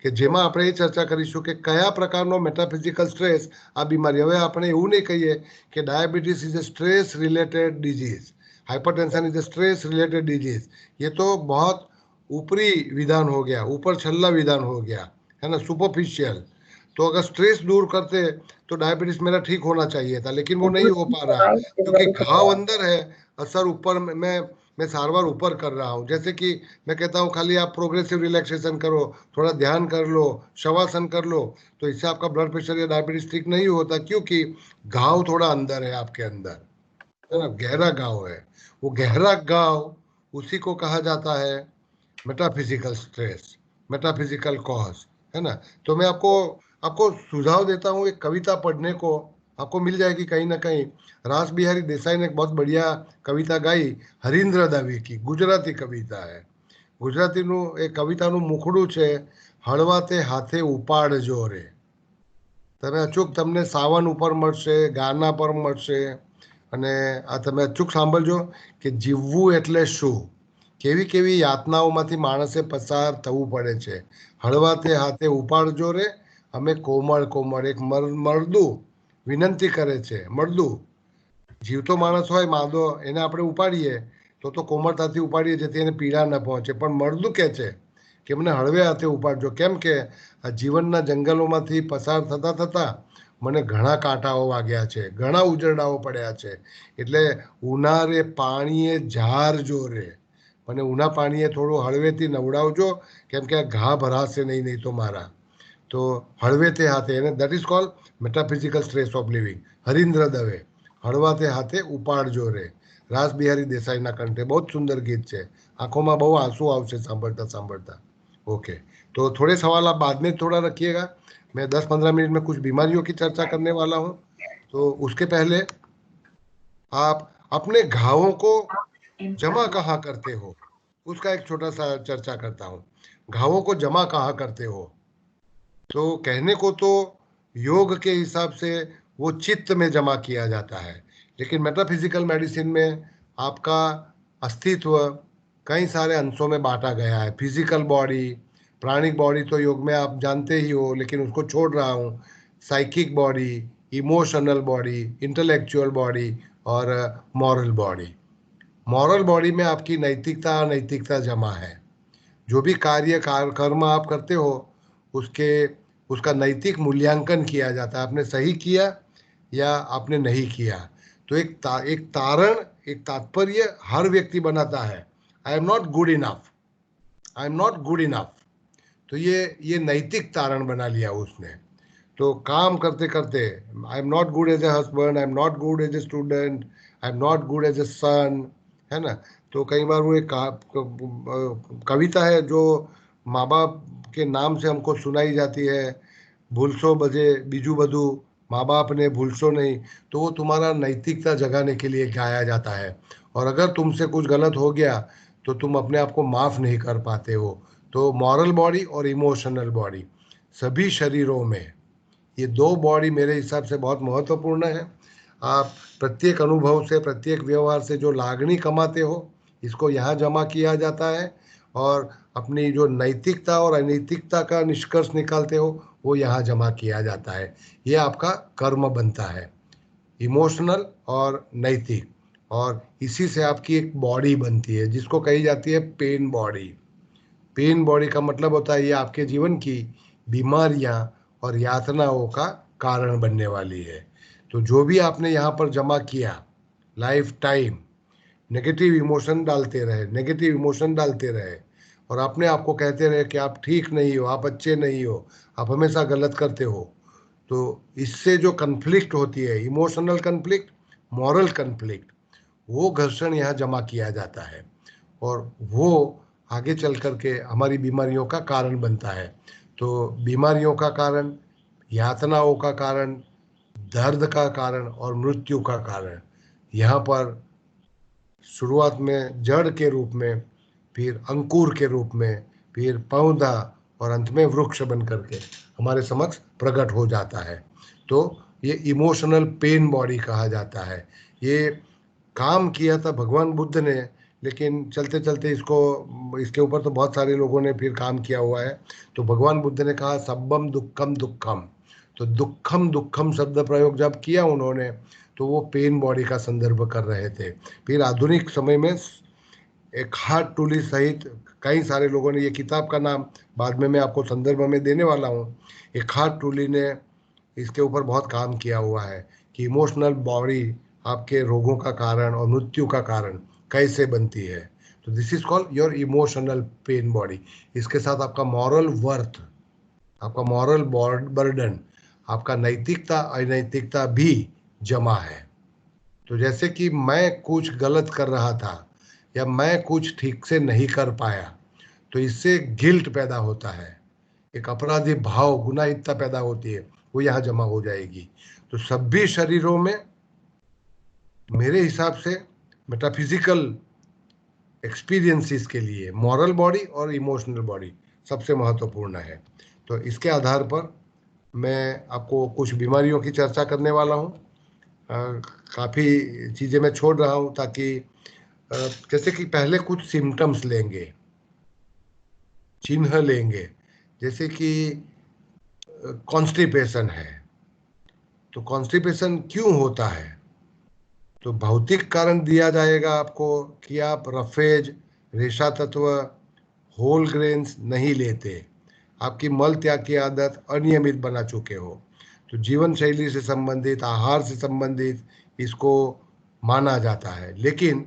કે જેમાં આપણે એ ચર્ચા કરીશું કે કયા પ્રકારનો મેટાફિઝિકલ સ્ટ્રેસ આ બીમારી, હવે આપણે એવું નહીં કહીએ કે diabetes is a stress related disease, hypertension is a stress related disease, ये तो बहुत ऊपरी विधान हो गया, ऊपर छल्ला विधान हो गया, है ना, सुपरफिशियल। तो अगर स्ट्रेस दूर करते तो डायबिटीज मेरा ठीक होना चाहिए था, लेकिन वो नहीं हो पा रहा क्योंकि घाव अंदर है, असर ऊपर में मैं सारवार ऊपर कर रहा हूँ। जैसे कि मैं कहता हूँ खाली आप प्रोग्रेसिव रिलैक्सेशन करो, थोड़ा ध्यान कर लो, शवासन कर लो, तो इससे आपका ब्लड प्रेशर या डायबिटीज ठीक नहीं होता, क्योंकि घाव थोड़ा अंदर है आपके अंदर, है ना, गहरा घाव है। वो गहरा घाव उसी को कहा जाता है मेटाफिजिकल स्ट्रेस, मेटाफिजिकल कॉज, है ना। तो मैं आपको आपको सुझाव देता हूँ एक कविता पढ़ने को, आपको मिल जाएगी कहीं ना कहीं। रास बिहारी देसाई ने एक बहुत बढ़िया कविता गाई, हरिंद्र दवे की, गुजराती कविता है। ગુજરાતીનું એ કવિતાનું મુખડું છે, હળવા તે હાથે ઉપાડજો રે। તમે અચૂક, તમને સાવન ઉપર મળશે, ગાના પર મળશે, અને આ તમે અચૂક સાંભળજો કે જીવવું એટલે શું, કેવી કેવી યાતનાઓમાંથી માણસે પસાર થવું પડે છે। હળવા તે હાથે ઉપાડજો રે, અમે કોમળ કોમળ, એક મરદું વિનંતી કરે છે, મરદું જીવતો માણસ હોય માદો, એને આપણે ઉપાડીએ તો કોમળતાથી ઉપાડીએ જેથી એને પીડા ન પહોંચે, પણ મરદું કહે છે કે મને હળવે હાથે ઉપાડજો, કેમ કે આ જીવનના જંગલોમાંથી પસાર થતા થતા મને ઘણા કાંટાઓ વાગ્યા છે, ઘણા ઉજરડાઓ પડ્યા છે, એટલે ઉનાળે પાણીએ ઝારજો રે, મને ઉના પાણીએ થોડું હળવેથી નવડાવજો, કેમ કે આ ઘા ભરાશે નહીં તો મારા। તો હળવે તે હાથે, એને that is called metaphysical stress of living, Harindra Dave, હળવા તે હાથે ઉપાડજો રે। रास बिहारी देसाई ना कंठे, बहुत सुंदर गीत है, आंखों में बहु आंसू आवशे सांभळता सांभळता। ओके, तो थोड़े सवाल आप बाद में थोड़ा रखिएगा, मैं 10-15 मिनट में कुछ बीमारियों की चर्चा करने वाला हूँ। तो उसके पहले आप अपने घावों को जमा कहाँ करते हो, उसका एक छोटा सा चर्चा करता हूँ। घावों को जमा कहाँ करते हो, तो कहने को तो योग के हिसाब से वो चित्त में जमा किया जाता है, लेकिन मेटाफिजिकल मेडिसिन में आपका अस्तित्व कई सारे अंशों में बांटा गया है। फिजिकल बॉडी, प्राणिक बॉडी तो योग में आप जानते ही हो, लेकिन उसको छोड़ रहा हूँ। Psychic body, emotional body, intellectual body और मॉरल बॉडी। मॉरल बॉडी में आपकी नैतिकता अनैतिकता जमा है, जो भी कर्म आप करते हो उसका नैतिक मूल्यांकन किया जाता है, आपने सही किया या आपने नहीं किया। तो एक तात्पर्य हर व्यक्ति बनाता है, आई am not good enough, I am not good enough, तो ये नैतिक तारण बना लिया उसने। तो काम करते करते I am not good as a husband, I am not good as a student, I am not good as a son, है ना। तो कई बार वो एक कविता है जो माँ बाप के नाम से हमको सुनाई जाती है, भूलसो बजे बीजू बधू माँ बाप ने भूलसो नहीं, तो वो तुम्हारा नैतिकता जगाने के लिए गाया जाता है। और अगर तुमसे कुछ गलत हो गया तो तुम अपने आप को माफ नहीं कर पाते हो। तो मॉरल बॉडी और इमोशनल बॉडी, सभी शरीरों में ये दो बॉडी मेरे हिसाब से बहुत महत्वपूर्ण है। आप प्रत्येक अनुभव से, प्रत्येक व्यवहार से जो लागणी कमाते हो, इसको यहाँ जमा किया जाता है, और अपनी जो नैतिकता और अनैतिकता का निष्कर्ष निकालते हो वो यहाँ जमा किया जाता है। ये आपका कर्म बनता है, इमोशनल और नैतिक, और इसी से आपकी एक बॉडी बनती है जिसको कही जाती है पेन बॉडी। पेन बॉडी का मतलब होता है ये आपके जीवन की बीमारियां और यातनाओं का कारण बनने वाली है। तो जो भी आपने यहाँ पर जमा किया लाइफ टाइम, नेगेटिव इमोशन डालते रहे और अपने आप को कहते रहे कि आप ठीक नहीं हो, आप अच्छे नहीं हो, आप हमेशा गलत करते हो, तो इससे जो कन्फ्लिक्ट होती है, इमोशनल कन्फ्लिक्ट, मॉरल कन्फ्लिक्ट, वो घर्षण यहाँ जमा किया जाता है और वो आगे चल करके हमारी बीमारियों का कारण बनता है। तो बीमारियों का कारण, यातनाओं का कारण, दर्द का कारण और मृत्यु का कारण यहाँ पर शुरुआत में जड़ के रूप में, फिर अंकुर के रूप में, फिर पौधा और अंत में वृक्ष बन करके हमारे समक्ष प्रकट हो जाता है। तो ये इमोशनल पेन बॉडी कहा जाता है। ये काम किया था भगवान बुद्ध ने, लेकिन चलते चलते इसके ऊपर तो बहुत सारे लोगों ने फिर काम किया हुआ है। तो भगवान बुद्ध ने कहा सब्बम दुक्खम दुक्खम, तो दुक्खम दुक्खम शब्द प्रयोग जब किया उन्होंने तो वो पेन बॉडी का संदर्भ कर रहे थे। फिर आधुनिक समय में एक हार्ट टूली सहित कई सारे लोगों ने, ये किताब का नाम बाद में मैं आपको संदर्भ में देने वाला हूँ, एक हार्ट टूली ने इसके ऊपर बहुत काम किया हुआ है कि इमोशनल बॉडी आपके रोगों का कारण और मृत्यु का कारण कैसे बनती है। तो this is called your emotional pain body. इसके साथ आपका मॉरल वर्थ, आपका मॉरल बर्डन, आपका नैतिकता अनैतिकता भी जमा है। तो जैसे कि मैं कुछ गलत कर रहा था या मैं कुछ ठीक से नहीं कर पाया, तो इससे गिल्ट पैदा होता है, एक अपराधी भाव, गुनाहितता पैदा होती है, वो यहाँ जमा हो जाएगी। तो सभी शरीरों में मेरे हिसाब से मेटाफिजिकल एक्सपीरियंसेस के लिए मॉरल बॉडी और इमोशनल बॉडी सबसे महत्वपूर्ण है। तो इसके आधार पर मैं आपको कुछ बीमारियों की चर्चा करने वाला हूँ। काफ़ी चीज़ें मैं छोड़ रहा हूँ ताकि जैसे कि पहले कुछ सिम्टम्स लेंगे, चिन्ह लेंगे, जैसे कि कॉन्स्टिपेशन है। तो कॉन्स्टिपेशन क्यों होता है? तो भौतिक कारण दिया जाएगा आपको कि आप रफेज, रेशा तत्व, होल ग्रेन्स नहीं लेते, आपकी मल त्याग की आदत अनियमित बना चुके हो। तो जीवन शैली से संबंधित, आहार से संबंधित इसको माना जाता है। लेकिन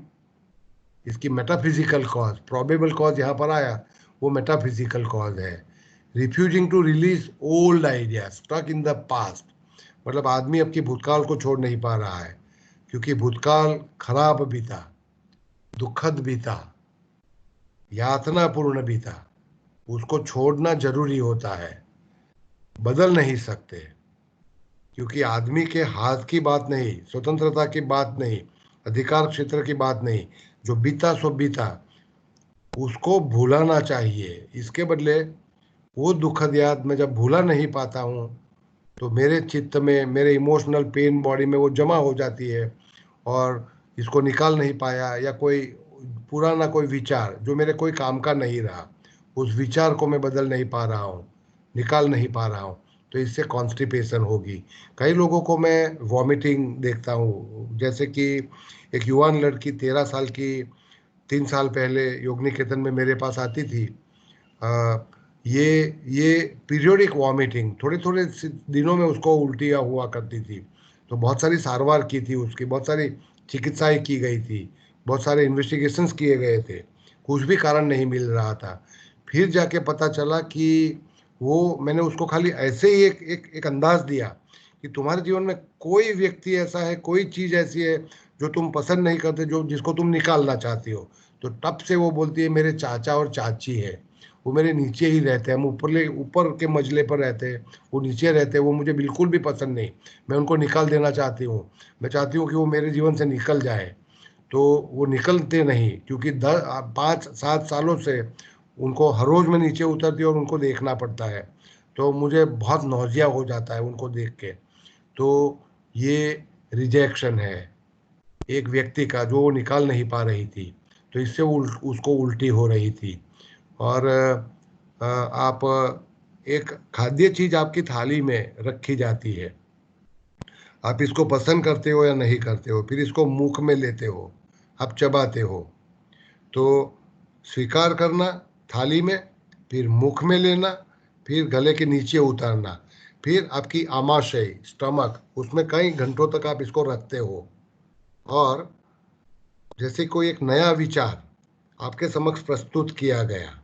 इसकी मेटाफिजिकल कॉज, प्रोबेबल कॉज यहाँ पर आया, वो मेटाफिजिकल कॉज है। Refusing to release old idea, stuck in the past, मतलब आदमी अब की भूतकाल को छोड़ नहीं पा रहा है क्योंकि भूतकाल खराब बीता, दुखद बीता, यातनापूर्ण बीता, उसको छोड़ना जरूरी होता है, बदल नहीं सकते क्योंकि आदमी के हाथ की बात नहीं, स्वतंत्रता की बात नहीं, अधिकार क्षेत्र की बात नहीं, जो बीता सो बीता, उसको भूलाना चाहिए। इसके बदले वो दुखद याद मैं जब भूला नहीं पाता हूँ तो मेरे चित्त में, मेरे इमोशनल पेन बॉडी में वो जमा हो जाती है और इसको निकाल नहीं पाया, या कोई पुराना कोई विचार जो मेरे कोई काम का नहीं रहा, उस विचार को मैं बदल नहीं पा रहा हूँ, निकाल नहीं पा रहा हूँ, तो इससे कॉन्स्टिपेशन होगी। कई लोगों को मैं वॉमिटिंग देखता हूँ, जैसे कि एक युवान लड़की 13 साल की 3 साल पहले योग निकेतन में मेरे पास आती थी। ये पीरियोडिक वॉमिटिंग, थोड़े थोड़े दिनों में उसको उल्टियाँ हुआ करती थी। तो बहुत सारी सारवार की थी उसकी, बहुत सारी चिकित्साएं की गई थी, बहुत सारे इन्वेस्टिगेशंस किए गए थे, कुछ भी कारण नहीं मिल रहा था। फिर जाके पता चला कि वो, मैंने उसको खाली ऐसे ही एक अंदाज दिया कि तुम्हारे जीवन में कोई व्यक्ति ऐसा है, कोई चीज़ ऐसी है जो तुम पसंद नहीं करते, जो जिसको तुम निकालना चाहती हो। तो तब से वो बोलती है मेरे चाचा और चाची है, वो मेरे नीचे ही रहते हैं, हम ऊपर के मंजिले पर रहते हैं, वो नीचे रहते हैं, वो मुझे बिल्कुल भी पसंद नहीं, मैं उनको निकाल देना चाहती हूँ, मैं चाहती हूँ कि वो मेरे जीवन से निकल जाए। तो वो निकलते नहीं क्योंकि 5-7 सालों से उनको हर रोज़ में नीचे उतरती है और उनको देखना पड़ता है, तो मुझे बहुत नौजिया हो जाता है उनको देख के। तो ये रिजेक्शन है एक व्यक्ति का जो वो निकाल नहीं पा रही थी, तो इससे उसको उल्टी हो रही थी। और आप एक खाद्य चीज आपकी थाली में रखी जाती है, आप इसको पसंद करते हो या नहीं करते हो, फिर इसको मुख में लेते हो, आप चबाते हो। तो स्वीकार करना थाली में, फिर मुख में लेना, फिर गले के नीचे उतारना, फिर आपकी आमाशय, स्टमक, उसमें कई घंटों तक आप इसको रखते हो। और जैसे कोई एक नया विचार आपके समक्ष प्रस्तुत किया गया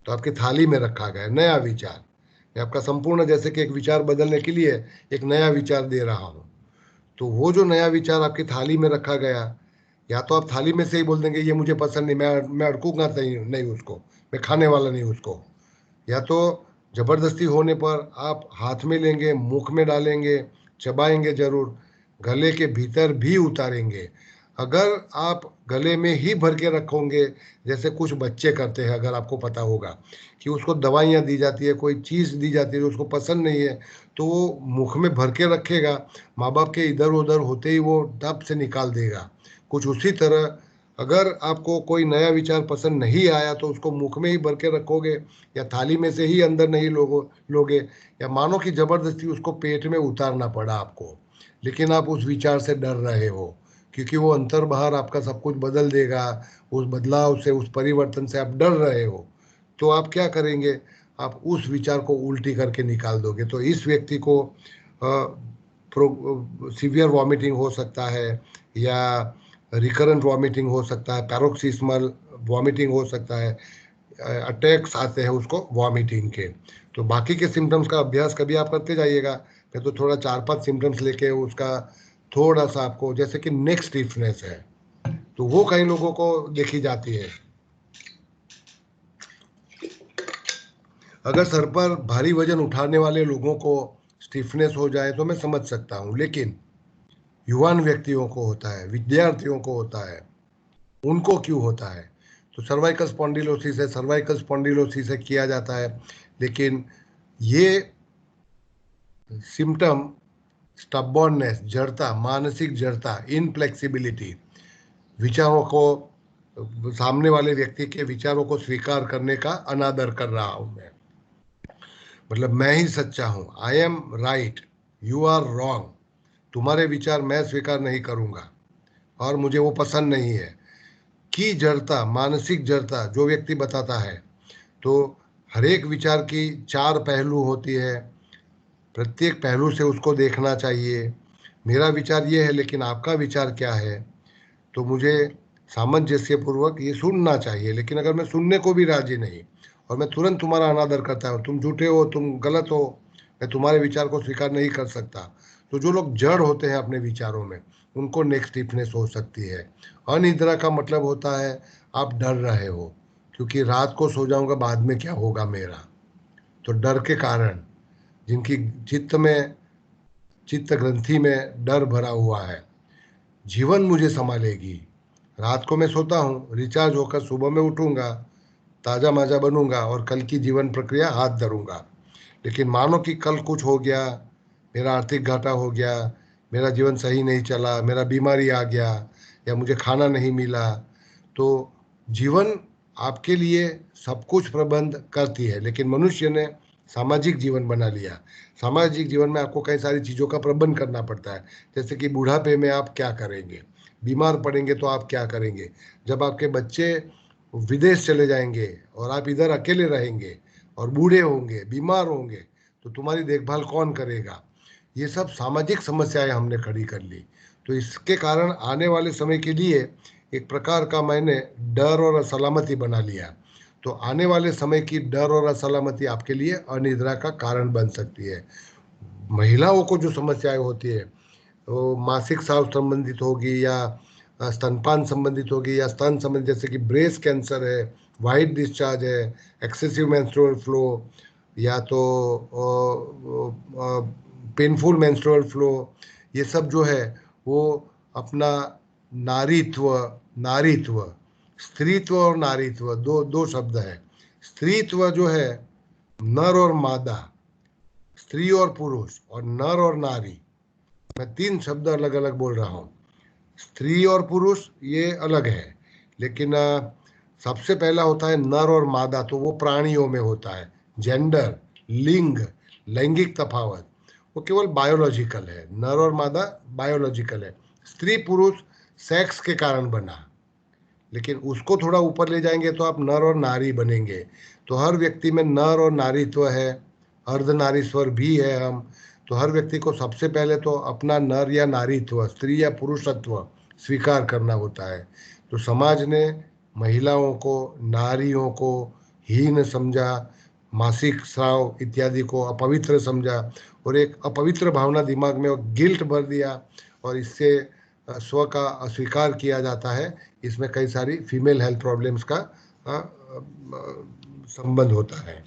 तो आपकी थाली में रखा गया नया विचार, मैं आपका संपूर्ण जैसे कि एक विचार बदलने के लिए एक नया विचार दे रहा हूं, तो वो जो नया विचार आपकी थाली में रखा गया, या तो आप थाली में से ही बोल देंगे ये मुझे पसंद नहीं, मैं अड़कूंगा नहीं उसको, मैं खाने वाला नहीं उसको, या तो जबरदस्ती होने पर आप हाथ में लेंगे, मुख में डालेंगे, चबाएंगे जरूर, गले के भीतर भी उतारेंगे। अगर आप गले में ही भर के रखोगे, जैसे कुछ बच्चे करते हैं, अगर आपको पता होगा कि उसको दवाइयाँ दी जाती है, कोई चीज़ दी जाती है, उसको पसंद नहीं है, तो वो मुख में भर के रखेगा, माँ बाप के इधर उधर होते ही वो टप से निकाल देगा। कुछ उसी तरह अगर आपको कोई नया विचार पसंद नहीं आया तो उसको मुख में ही भर के रखोगे, या थाली में से ही अंदर नहीं लोगे, या मानो कि जबरदस्ती उसको पेट में उतारना पड़ा आपको, लेकिन आप उस विचार से डर रहे हो क्योंकि वो अंतर बाहर आपका सब कुछ बदल देगा, उस बदलाव से, उस परिवर्तन से आप डर रहे हो। तो आप क्या करेंगे, आप उस विचार को उल्टी करके निकाल दोगे। तो इस व्यक्ति को सीवियर वॉमिटिंग हो सकता है, या रिकरेंट वॉमिटिंग हो सकता है, पैरोक्सिस्मल वॉमिटिंग हो सकता है, अटैक्स आते हैं उसको वॉमिटिंग के। तो बाकी के सिम्टम्स का अभ्यास कभी आप करते जाइएगा। मैं तो थोड़ा 4-5 सिम्टम्स लेके उसका थोड़ा सा आपको, जैसे कि नेक स्टिफनेस है तो वो कई लोगों को देखी जाती है। अगर सर पर भारी वजन उठाने वाले लोगों को स्टिफनेस हो जाए तो मैं समझ सकता हूँ, लेकिन युवान व्यक्तियों को होता है, विद्यार्थियों को होता है, उनको क्यों होता है? तो सर्वाइकल स्पॉन्डिलोसिस है, सर्वाइकल स्पॉन्डिलोसिस है किया जाता है, लेकिन ये सिम्टम स्टबॉर्ननेस, जड़ता, मानसिक जड़ता, इनफ्लेक्सिबिलिटी, विचारों को, सामने वाले व्यक्ति के विचारों को स्वीकार करने का अनादर कर रहा हूं मैं, मतलब मैं ही सच्चा हूं, I am right, you are wrong, तुम्हारे विचार मैं स्वीकार नहीं करूंगा और मुझे वो पसंद नहीं है की जड़ता, मानसिक जड़ता जो व्यक्ति बताता है। तो हर एक विचार की 4 पहलू होती है, प्रत्येक पहलू से उसको देखना चाहिए। मेरा विचार ये है, लेकिन आपका विचार क्या है? तो मुझे सामंजस्य पूर्वक ये सुनना चाहिए। लेकिन अगर मैं सुनने को भी राजी नहीं और मैं तुरंत तुम्हारा अनादर करता हूँ, तुम झूठे हो, तुम गलत हो, मैं तुम्हारे विचार को स्वीकार नहीं कर सकता, तो जो लोग जड़ होते हैं अपने विचारों में, उनको नेक स्टिफनेस हो सकती है। अनिद्रा का मतलब होता है आप डर रहे हो, क्योंकि रात को सो जाऊंगा, बाद में क्या होगा मेरा। तो डर के कारण जिनकी चित्त ग्रंथि में डर भरा हुआ है, जीवन मुझे संभालेगी, रात को मैं सोता हूँ, रिचार्ज होकर सुबह में उठूंगा, ताजा माजा बनूंगा और कल की जीवन प्रक्रिया हाथ धरूंगा। लेकिन मानो कि कल कुछ हो गया, मेरा आर्थिक घाटा हो गया, मेरा जीवन सही नहीं चला, मेरा बीमारी आ गया, या मुझे खाना नहीं मिला, तो जीवन आपके लिए सब कुछ प्रबंध करती है, लेकिन मनुष्य ने सामाजिक जीवन बना लिया। सामाजिक जीवन में आपको कई सारी चीज़ों का प्रबंध करना पड़ता है, जैसे कि बुढ़ापे में आप क्या करेंगे, बीमार पड़ेंगे तो आप क्या करेंगे, जब आपके बच्चे विदेश चले जाएंगे और आप इधर अकेले रहेंगे और बूढ़े होंगे, बीमार होंगे, तो तुम्हारी देखभाल कौन करेगा। ये सब सामाजिक समस्याएं हमने खड़ी कर ली। तो इसके कारण आने वाले समय के लिए एक प्रकार का मैंने डर और असलामती बना लिया। तो आने वाले समय की डर और असलामती आपके लिए अनिद्रा का कारण बन सकती है। महिलाओं को जो समस्याएं होती है, वो मासिक स्राव संबंधित होगी, या स्तनपान संबंधित होगी, या स्तन संबंधित, जैसे कि ब्रेस्ट कैंसर है, वाइट डिस्चार्ज है, एक्सेसिव मेंस्ट्रुअल फ्लो, या तो पेनफुल मेंस्ट्रुअल फ्लो, ये सब जो है वो अपना नारीत्व, स्त्रीत्व और नारीत्व दो शब्द है। स्त्रीत्व जो है नर और मादा, स्त्री और पुरुष, और नर और नारी, मैं 3 शब्द अलग अलग बोल रहा हूँ। स्त्री और पुरुष ये अलग है, लेकिन सबसे पहला होता है नर और मादा, तो वो प्राणियों में होता है। जेंडर, लिंग, लैंगिक तफावत, वो केवल बायोलॉजिकल है। नर और मादा बायोलॉजिकल है। स्त्री पुरुष सेक्स के कारण बना, लेकिन उसको थोड़ा ऊपर ले जाएंगे तो आप नर और नारी बनेंगे। तो हर व्यक्ति में नर और नारीत्व है, अर्धनारीश्वर भी है हम। तो हर व्यक्ति को सबसे पहले तो अपना नर या नारीत्व, स्त्री या पुरुषत्व स्वीकार करना होता है। तो समाज ने महिलाओं को, नारियों को हीन समझा, मासिक स्राव इत्यादि को अपवित्र समझा, और एक अपवित्र भावना दिमाग में गिल्ट भर दिया, और इससे स्व का अस्वीकार किया जाता है। इसमें कई सारी फीमेल हेल्थ प्रॉब्लम्स का संबंध होता है।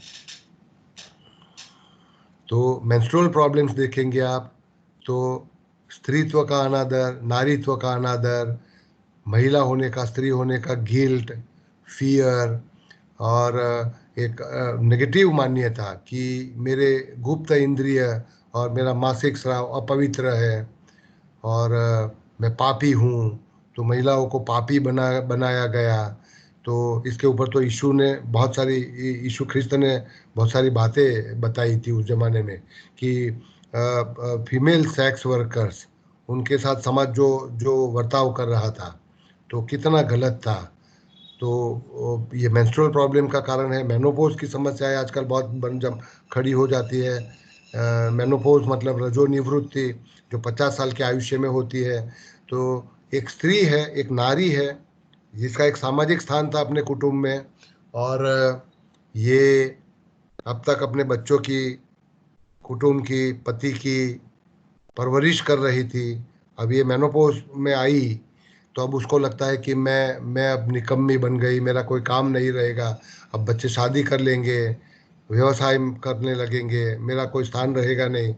तो मेंस्ट्रुअल प्रॉब्लम्स देखेंगे आप तो स्त्रीत्व का अनादर, नारीत्व का अनादर, महिला होने का, स्त्री होने का गिल्ट, फियर, और एक नेगेटिव मान्यता कि मेरे गुप्त इंद्रिय और मेरा मासिक स्राव अपवित्र है, और मैं पापी हूँ, तो महिलाओं को पापी बनाया गया। तो इसके ऊपर तो यीशु ने बहुत सारी, यीशु ख्रिस्त ने बहुत सारी बातें बताई थी उस जमाने में कि फीमेल सेक्स वर्कर्स, उनके साथ समाज जो वर्ताव कर रहा था तो कितना गलत था। तो ये मेंस्ट्रुअल प्रॉब्लम का कारण है। मेनोपॉज की समस्याएं आजकल बहुत बनजम खड़ी हो जाती है। मेनोपॉज मतलब रजोनिवृत्ति, जो 50 साल के आयुष्य में होती है। तो एक स्त्री है, एक नारी है, जिसका एक सामाजिक स्थान था अपने कुटुंब में, और ये अब तक अपने बच्चों की, कुटुंब की, पति की परवरिश कर रही थी। अब ये मेनोपॉज में आई तो अब उसको लगता है कि मैं अब निकम्मी बन गई, मेरा कोई काम नहीं रहेगा, अब बच्चे शादी कर लेंगे, व्यवसाय करने लगेंगे, मेरा कोई स्थान रहेगा नहीं,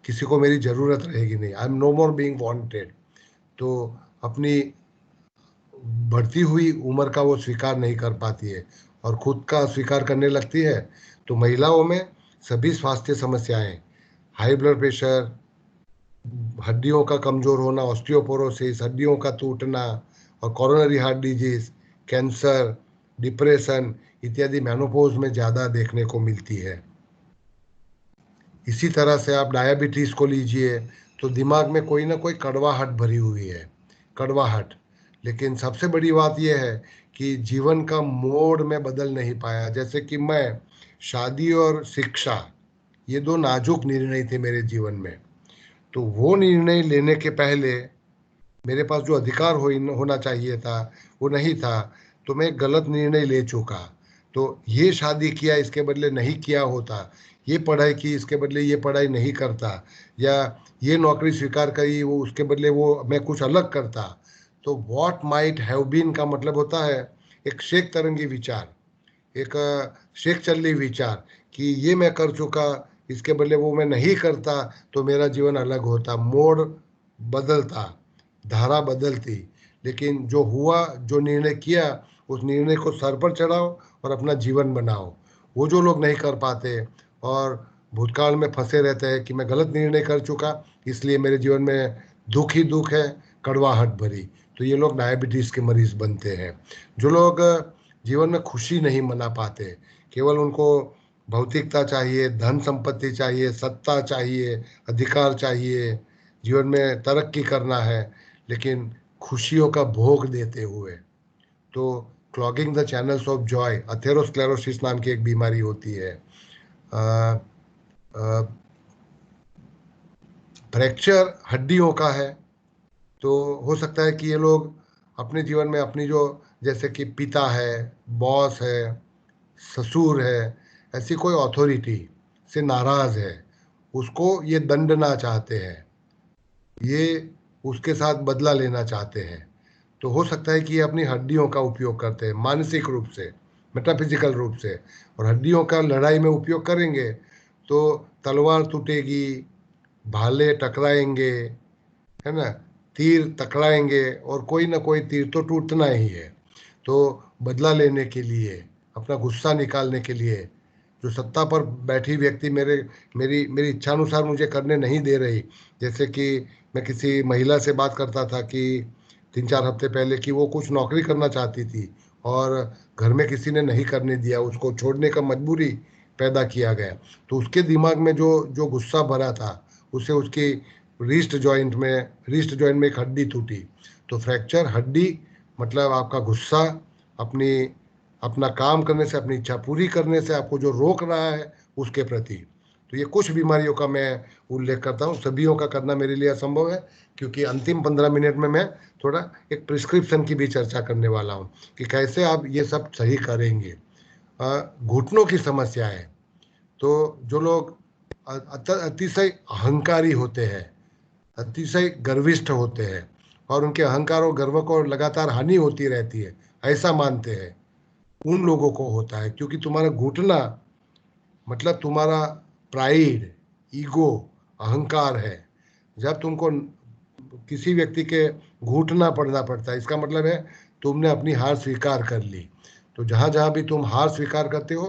किसी को मेरी ज़रूरत रहेगी नहीं, I am no more being wanted. तो अपनी बढ़ती हुई उम्र का वो स्वीकार नहीं कर पाती है और खुद का स्वीकार करने लगती है। तो महिलाओं में सभी स्वास्थ्य समस्याएं, हाई ब्लड प्रेशर, हड्डियों का कमजोर होना, ऑस्टियोपोरोसिस, हड्डियों का टूटना, और coronary heart disease, cancer, depression इत्यादि मेनोपॉज में ज़्यादा देखने को मिलती है। इसी तरह से आप डायबिटीज़ को लीजिए तो दिमाग में कोई ना कोई कड़वाहट भरी हुई है, कड़वाहट। लेकिन सबसे बड़ी बात यह है कि जीवन का मोड़ में बदल नहीं पाया। जैसे कि मैं, शादी और शिक्षा, ये दो नाजुक निर्णय थे मेरे जीवन में। तो वो निर्णय लेने के पहले मेरे पास जो अधिकार होना चाहिए था वो नहीं था, तो मैं गलत निर्णय ले चुका। तो ये शादी किया, इसके बदले नहीं किया होता, ये पढ़ाई की, इसके बदले ये पढ़ाई नहीं करता, या ये नौकरी स्वीकार करी, वो उसके बदले वो मैं कुछ अलग करता। तो व्हाट माइट हैव बीन का मतलब होता है एक शेख तरंगी विचार, एक शेख चल्ली विचार कि ये मैं कर चुका, इसके बदले वो मैं नहीं करता तो मेरा जीवन अलग होता, मोड़ बदलता, धारा बदलती। लेकिन जो हुआ, जो निर्णय किया, उस निर्णय को सर पर चढ़ाओ और अपना जीवन बनाओ। वो जो लोग नहीं कर पाते और भूतकाल में फंसे रहते हैं कि मैं गलत निर्णय कर चुका, इसलिए मेरे जीवन में दुख ही दुख है, कड़वाहट भरी, तो ये लोग डायबिटीज़ के मरीज बनते हैं। जो लोग जीवन में खुशी नहीं मना पाते, केवल उनको भौतिकता चाहिए, धन संपत्ति चाहिए, सत्ता चाहिए, अधिकार चाहिए, जीवन में तरक्की करना है, लेकिन खुशियों का भोग देते हुए, तो clogging the channels of Joy, atherosclerosis नाम की एक बीमारी होती है। फ्रैक्चर हड्डियों का है। तो हो सकता है कि ये लोग अपने जीवन में अपनी जो, जैसे कि पिता है, बॉस है, ससुर है, ऐसी कोई अथॉरिटी से नाराज है, उसको ये दंडना चाहते हैं, ये उसके साथ बदला लेना चाहते हैं। तो हो सकता है कि ये अपनी हड्डियों का उपयोग करते हैं, मानसिक रूप से, मेटाफिजिकल रूप से, और हड्डियों का लड़ाई में उपयोग करेंगे तो तलवार टूटेगी, भाले टकराएंगे, है ना, तीर टकराएंगे, और कोई ना कोई तीर तो टूटना ही है। तो बदला लेने के लिए, अपना गुस्सा निकालने के लिए, जो सत्ता पर बैठी व्यक्ति मेरी इच्छानुसार मुझे करने नहीं दे रही, जैसे कि मैं किसी महिला से बात करता था कि 3-4 हफ्ते पहले कि वो कुछ नौकरी करना चाहती थी और घर में किसी ने नहीं करने दिया, उसको छोड़ने का मजबूरी पैदा किया गया। तो उसके दिमाग में जो गुस्सा भरा था, उससे उसकी रिस्ट जॉइंट में एक हड्डी टूटी। तो फ्रैक्चर हड्डी मतलब आपका गुस्सा, अपना काम करने से, अपनी इच्छा पूरी करने से आपको जो रोक रहा है उसके प्रति। तो ये कुछ बीमारियों का मैं उल्लेख करता हूँ, सभीयों का करना मेरे लिए असंभव है, क्योंकि अंतिम 15 मिनट में मैं थोड़ा एक प्रिस्क्रिप्शन की भी चर्चा करने वाला हूँ कि कैसे आप ये सब सही करेंगे। घुटनों की समस्या है, तो जो लोग अतिशय अहंकारी होते हैं, अतिशय गर्विष्ठ होते हैं और उनके अहंकार और गर्व को लगातार हानि होती रहती है, ऐसा मानते हैं, उन लोगों को होता है। क्योंकि तुम्हारा घुटना मतलब तुम्हारा प्राइड, ईगो, अहंकार है। जब तुमको किसी व्यक्ति के घुटना पड़ना पड़ता है, इसका मतलब है तुमने अपनी हार स्वीकार कर ली। तो जहाँ जहाँ भी तुम हार स्वीकार करते हो,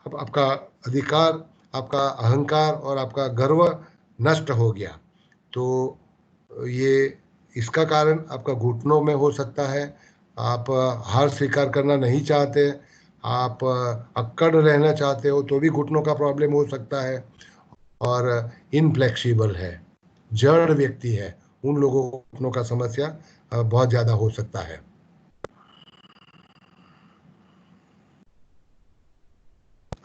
आपका अधिकार, आपका अहंकार और आपका गर्व नष्ट हो गया। तो ये इसका कारण आपका घुटनों में हो सकता है। आप हार स्वीकार करना नहीं चाहते, आप अक्कड़ रहना चाहते हो तो भी घुटनों का प्रॉब्लम हो सकता है। और इनफ्लेक्सिबल है, जड़ व्यक्ति है, उन लोगों को घुटनों का समस्या बहुत ज़्यादा हो सकता है।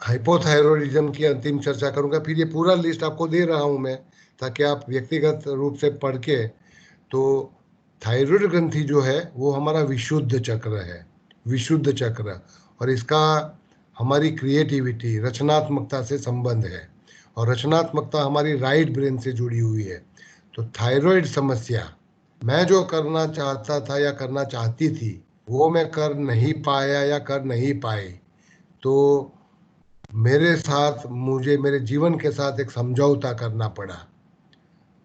हाइपोथायरॉयडिज्म की अंतिम चर्चा करूंगा, फिर ये पूरा लिस्ट आपको दे रहा हूं मैं ताकि आप व्यक्तिगत रूप से पढ़ के। तो थायराइड ग्रंथि जो है वो हमारा विशुद्ध चक्र है, विशुद्ध चक्र, और इसका हमारी क्रिएटिविटी, रचनात्मकता से संबंध है, और रचनात्मकता हमारी राइट ब्रेन से जुड़ी हुई है। तो थायराइड समस्या, मैं जो करना चाहता था या करना चाहती थी वो मैं कर नहीं पाया या कर नहीं पाई, तो मेरे साथ, मुझे मेरे जीवन के साथ एक समझौता करना पड़ा,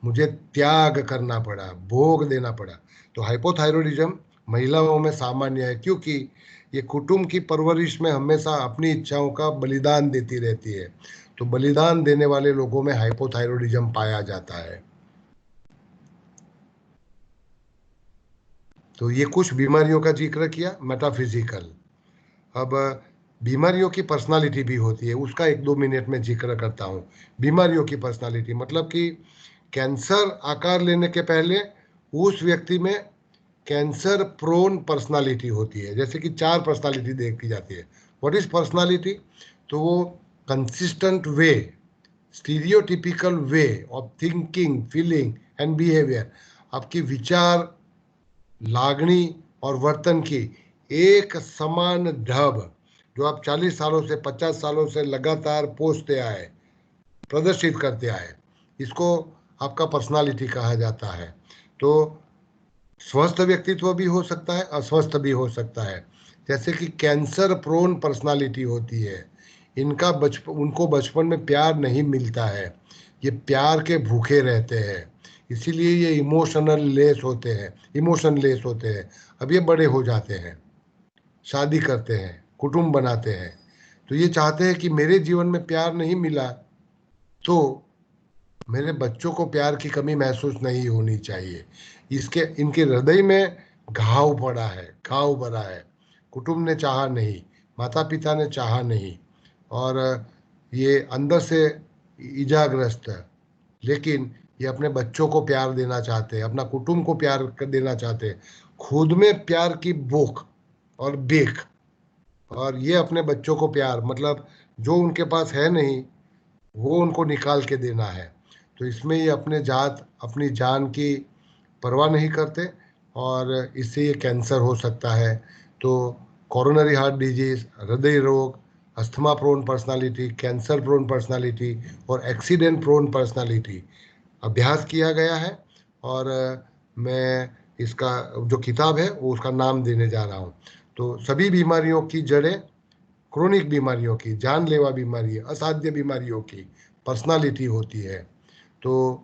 मुझे त्याग करना पड़ा, भोग देना पड़ा। तो हाइपोथायरॉयडिज्म महिलाओं में सामान्य है, क्योंकि ये कुटुंब की परवरिश में हमेशा अपनी इच्छाओं का बलिदान देती रहती है। तो बलिदान देने वाले लोगों में हाइपोथायरॉयडिज्म पाया जाता है। तो ये कुछ बीमारियों का जिक्र किया, मेटाफिजिकल। अब बीमारियों की पर्सनालिटी भी होती है, उसका 1-2 मिनट में जिक्र करता हूँ। बीमारियों की पर्सनालिटी मतलब कि कैंसर आकार लेने के पहले उस व्यक्ति में कैंसर प्रोन पर्सनालिटी होती है। जैसे कि 4 पर्सनालिटी देखी जाती है। What is personality? तो वो consistent way, stereotypical way of thinking, feeling and behaviour, आपकी विचार, लागणी और वर्तन की एक समान ढब, जो आप 40 सालों से, 50 सालों से लगातार पोसते आए, प्रदर्शित करते आए, इसको आपका पर्सनालिटी कहा जाता है। तो स्वस्थ व्यक्तित्व भी हो सकता है, अस्वस्थ भी हो सकता है। जैसे कि कैंसर प्रोन पर्सनालिटी होती है, उनको बचपन में प्यार नहीं मिलता है, ये प्यार के भूखे रहते हैं, इसीलिए ये इमोशन लेस होते हैं। अब ये बड़े हो जाते हैं, शादी करते हैं, कुटुंब बनाते हैं, तो ये चाहते हैं कि मेरे जीवन में प्यार नहीं मिला तो मेरे बच्चों को प्यार की कमी महसूस नहीं होनी चाहिए। इनके हृदय में घाव पड़ा है, घाव भरा है। कुटुंब ने चाहा नहीं, माता पिता ने चाहा नहीं, और ये अंदर से इजाग्रस्त है, लेकिन ये अपने बच्चों को प्यार देना चाहते हैं, अपना कुटुंब को प्यार देना चाहते हैं, खुद में प्यार की भूख और बेख, और ये अपने बच्चों को प्यार, मतलब जो उनके पास है नहीं वो उनको निकाल के देना है। तो इसमें ये अपनी जान की परवाह नहीं करते, और इससे ये कैंसर हो सकता है। तो कोरोनरी हार्ट डिजीज, हृदय रोग, asthma prone personality, cancer prone personality और एक्सीडेंट प्रोन पर्सनालिटी अभ्यास किया गया है, और मैं इसका जो किताब है वो उसका नाम देने जा रहा हूँ। तो सभी बीमारियों की जड़ें, क्रोनिक बीमारियों की, जानलेवा बीमारी, असाध्य बीमारियों की पर्सनालिटी होती है। तो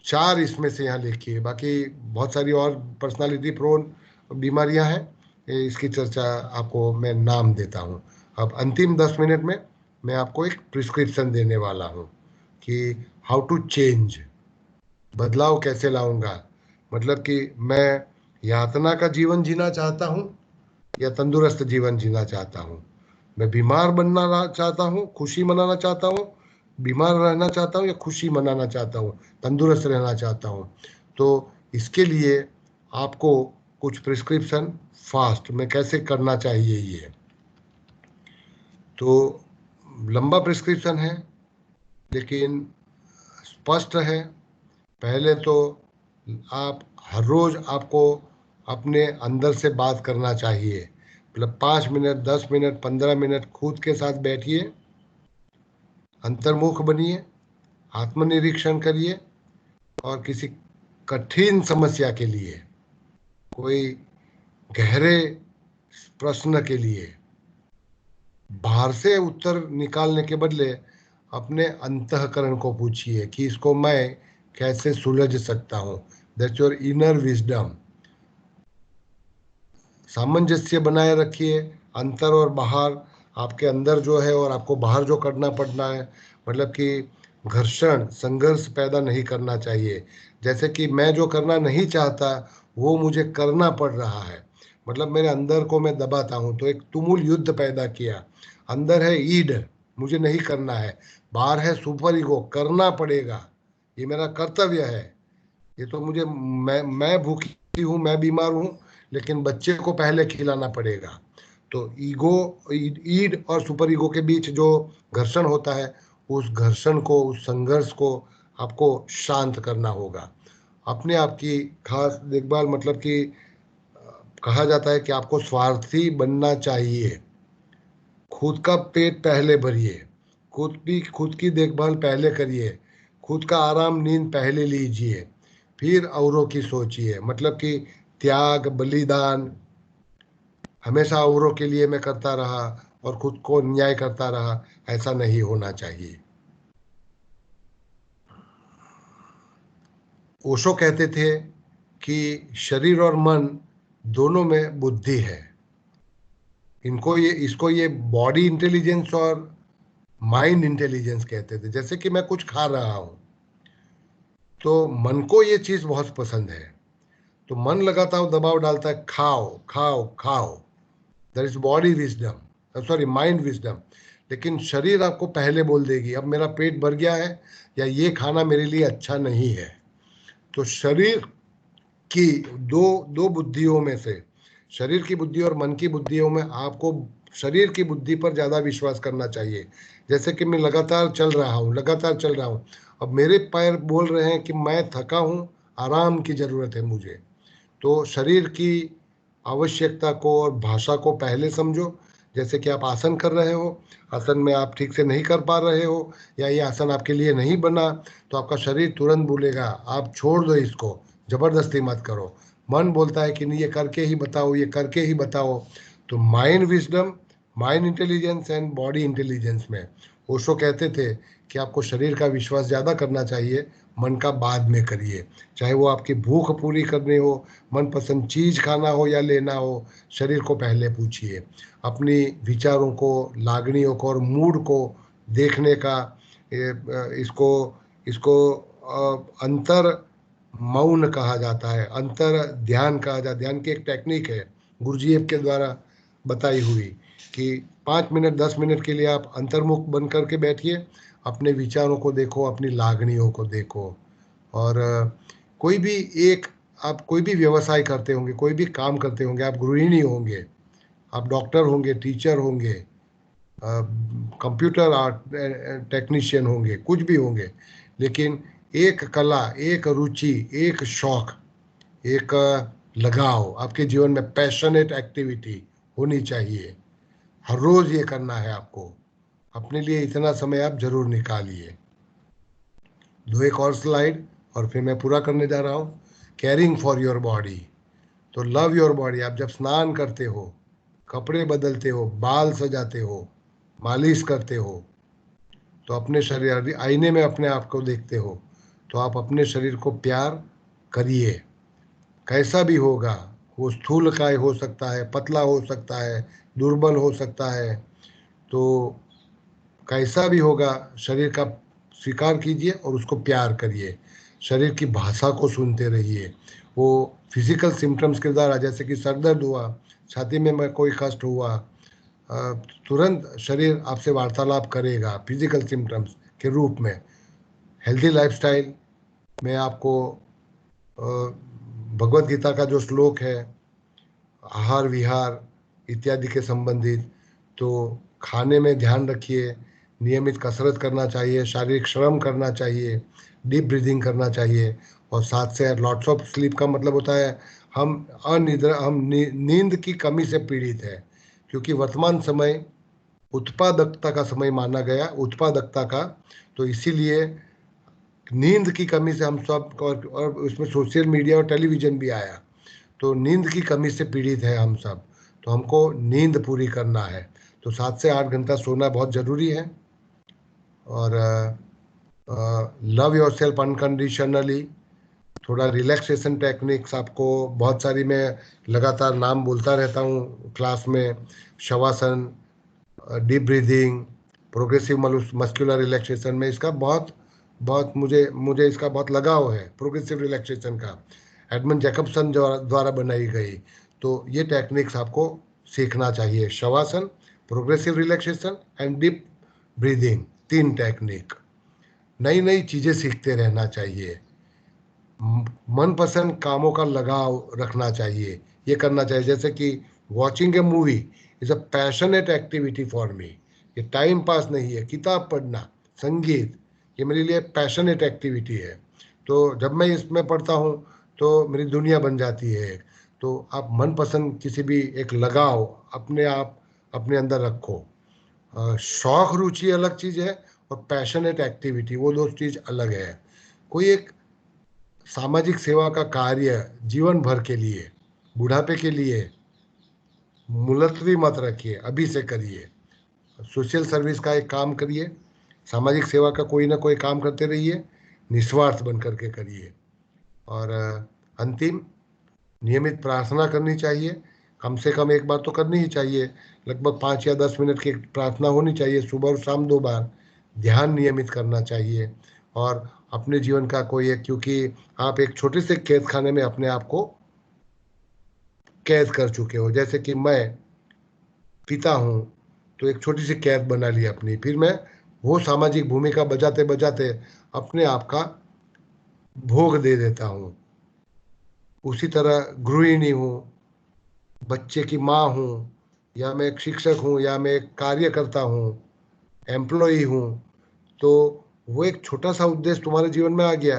4 इसमें से यहाँ लिखिए, बाकी बहुत सारी और पर्सनालिटी प्रोन बीमारियां हैं, इसकी चर्चा आपको मैं नाम देता हूँ। अब अंतिम 10 मिनट में मैं आपको एक प्रिस्क्रिप्शन देने वाला हूँ कि हाउ टू चेंज, बदलाव कैसे लाऊंगा। मतलब कि मैं यातना का जीवन जीना चाहता हूँ या तंदुरुस्त जीवन जीना चाहता हूँ, मैं बीमार बनना चाहता हूँ, खुशी मनाना चाहता हूँ, बीमार रहना चाहता हूँ या खुशी मनाना चाहता हूँ, तंदुरुस्त रहना चाहता हूँ। तो इसके लिए आपको कुछ प्रिस्क्रिप्शन फास्ट में कैसे करना चाहिए ये, तो लंबा प्रिस्क्रिप्शन है, लेकिन स्पष्ट है। पहले तो आप हर रोज आपको अपने अंदर से बात करना चाहिए, मतलब 5 मिनट, 10 मिनट, 15 मिनट खुद के साथ बैठिए, अंतर्मुख बनिए, आत्मनिरीक्षण करिए, और किसी कठिन समस्या के लिए, कोई गहरे प्रश्न के लिए बाहर से उत्तर निकालने के बदले अपने अंतःकरण को पूछिए कि इसको मैं कैसे सुलझ सकता हूँ। That's your inner wisdom. सामंजस्य बनाए रखिए, अंतर और बाहर, आपके अंदर जो है और आपको बाहर जो करना पड़ना है, मतलब कि घर्षण, संघर्ष पैदा नहीं करना चाहिए। जैसे कि मैं जो करना नहीं चाहता वो मुझे करना पड़ रहा है, मतलब मेरे अंदर को मैं दबाता हूँ, तो एक तुमुल युद्ध पैदा किया। अंदर है ईड, मुझे नहीं करना है, बाहर है सुपर ईगो, करना पड़ेगा, ये मेरा कर्तव्य है, ये तो मुझे, मैं भूखी हूँ, मैं बीमार हूँ, लेकिन बच्चे को पहले खिलाना पड़ेगा। तो ईगो, ईड और सुपर ईगो के बीच जो घर्षण होता है, उस घर्षण को, उस संघर्ष को आपको शांत करना होगा। अपने आप की खास देखभाल, मतलब कि कहा जाता है कि आपको स्वार्थी बनना चाहिए। खुद का पेट पहले भरिए, खुद की देखभाल पहले करिए, खुद का आराम, नींद पहले लीजिए, फिर औरों की सोचिए। मतलब कि त्याग, बलिदान हमेशा औरों के लिए मैं करता रहा और खुद को न्याय करता रहा, ऐसा नहीं होना चाहिए। ओशो कहते थे कि शरीर और मन दोनों में बुद्धि है। इसको ये बॉडी इंटेलिजेंस और माइंड इंटेलिजेंस कहते थे। जैसे कि मैं कुछ खा रहा हूं, तो मन को ये चीज बहुत पसंद है, तो मन लगाता हूं, दबाव डालता है, खाओ खाओ खाओ। That is body wisdom, sorry mind wisdom. लेकिन शरीर आपको पहले बोल देगी अब मेरा पेट भर गया है, या ये खाना मेरे लिए अच्छा नहीं है। तो शरीर की दो बुद्धियों में से, शरीर की बुद्धि और मन की बुद्धियों में आपको शरीर की बुद्धि पर ज़्यादा विश्वास करना चाहिए। जैसे कि मैं लगातार चल रहा हूँ, अब मेरे पैर बोल रहे हैं कि मैं थका हूँ, आराम की ज़रूरत है मुझे। तो शरीर की आवश्यकता को और भाषा को पहले समझो। जैसे कि आप आसन कर रहे हो, आसन में आप ठीक से नहीं कर पा रहे हो, या ये आसन आपके लिए नहीं बना, तो आपका शरीर तुरंत बोलेगा आप छोड़ दो इसको, जबरदस्ती मत करो। मन बोलता है कि नहीं, ये करके ही बताओ, ये करके ही बताओ। तो mind wisdom, mind intelligence and body intelligence में ओशो कहते थे कि आपको शरीर का विश्वास ज़्यादा करना चाहिए, मन का बाद में करिए। चाहे वो आपकी भूख पूरी करनी हो, मनपसंद चीज़ खाना हो या लेना हो, शरीर को पहले पूछिए। अपनी विचारों को, लागनियों को और मूड को देखने का इसको इसको अंतर मौन कहा जाता है, अंतर ध्यान कहा जाता है। ध्यान की एक टेक्निक है गुरुजीएफ के द्वारा बताई हुई, कि 5 मिनट 10 मिनट के लिए आप अंतर्मुख बन करके बैठिए, अपने विचारों को देखो, अपनी लागनियों को देखो। और कोई भी एक, आप कोई भी व्यवसाय करते होंगे, कोई भी काम करते होंगे, आप गृहिणी होंगे, आप डॉक्टर होंगे, टीचर होंगे, कंप्यूटर आर्ट टेक्नीशियन होंगे, कुछ भी होंगे, लेकिन एक कला, एक रुचि, एक शौक, एक लगाव आपके जीवन में, पैशनेट एक्टिविटी होनी चाहिए। हर रोज ये करना है आपको, अपने लिए इतना समय आप जरूर निकालिए। दो एक और स्लाइड और फिर मैं पूरा करने जा रहा हूँ। केयरिंग फॉर योर बॉडी, तो लव योर बॉडी। आप जब स्नान करते हो, कपड़े बदलते हो, बाल सजाते हो, मालिश करते हो, तो अपने शरीर, आईने में अपने आप को देखते हो, तो आप अपने शरीर को प्यार करिए। कैसा भी होगा, वो स्थूलकाय हो सकता है, पतला हो सकता है, दुर्बल हो सकता है, तो कैसा भी होगा, शरीर का स्वीकार कीजिए और उसको प्यार करिए। शरीर की भाषा को सुनते रहिए। वो फिजिकल सिम्टम्स के द्वारा, जैसे कि सर दर्द हुआ, छाती में कोई कष्ट हुआ, तुरंत शरीर आपसे वार्तालाप करेगा फिजिकल सिम्टम्स के रूप में। हेल्दी लाइफस्टाइल में आपको भगवत गीता का जो श्लोक है, आहार विहार इत्यादि के संबंधित, तो खाने में ध्यान रखिए नियमित कसरत करना चाहिए, शारीरिक श्रम करना चाहिए, डीप ब्रीदिंग करना चाहिए, और साथ से लॉट्स ऑफ स्लीप का मतलब होता है हम नींद की कमी से पीड़ित है, क्योंकि वर्तमान समय उत्पादकता का समय माना गया, उत्पादकता का, तो इसीलिए नींद की कमी से हम सब, और उसमें सोशल मीडिया और टेलीविज़न भी आया, तो नींद की कमी से पीड़ित है हम सब। तो हमको नींद पूरी करना है, तो 7 से 8 घंटा सोना बहुत ज़रूरी है। और लव योरसेल्फ अनकंडीशनली, थोड़ा रिलैक्सेशन टेक्निक्स आपको बहुत सारी मैं लगातार नाम बोलता रहता हूँ क्लास में, shavasana, deep breathing, progressive muscular relaxation में इसका बहुत बहुत मुझे इसका बहुत लगाव है, प्रोग्रेसिव रिलैक्सेशन का, एडमंड जैकबसन द्वारा बनाई गई। तो ये टेक्निक्स आपको सीखना चाहिए, shavasana, progressive relaxation and deep breathing, 3 technique. नई नई चीज़ें सीखते रहना चाहिए, मनपसंद कामों का लगाव रखना चाहिए, ये करना चाहिए। जैसे कि watching A movie is a passionate activity for me, ये टाइम पास नहीं है। किताब पढ़ना, संगीत, ये मेरे लिए पैशनेट एक्टिविटी है। तो जब मैं इसमें पढ़ता हूँ तो मेरी दुनिया बन जाती है। तो आप मनपसंद किसी भी एक लगाव अपने अंदर रखो। शौक रुचि अलग चीज़ है और पैशनेट एक्टिविटी, वो 2 चीज़ अलग है। कोई एक सामाजिक सेवा का कार्य जीवन भर के लिए, बुढ़ापे के लिए मुलतवी मत रखिए, अभी से करिए। सोशल सर्विस का एक काम करिए, सामाजिक सेवा का कोई ना कोई काम करते रहिए, निस्वार्थ बन करके करिए। और अंतिम, नियमित प्रार्थना करनी चाहिए, कम से कम एक बार तो करनी ही चाहिए, लगभग 5 या 10 मिनट की प्रार्थना होनी चाहिए, सुबह और शाम 2 बार। ध्यान नियमित करना चाहिए, और अपने जीवन का कोई एक, क्योंकि आप एक छोटे से कैद खाने में अपने आप को कैद कर चुके हो। जैसे कि मैं पिता हूँ, तो एक छोटी सी कैद बना ली अपनी, फिर मैं वो सामाजिक भूमिका बजाते बजाते अपने आप का भोग दे देता हूँ। उसी तरह गृहिणी हूँ, बच्चे की माँ हूँ, या मैं एक शिक्षक हूँ, या मैं एक कार्यकर्ता हूँ, एम्प्लॉई हूँ, तो वो एक छोटा सा उद्देश्य तुम्हारे जीवन में आ गया,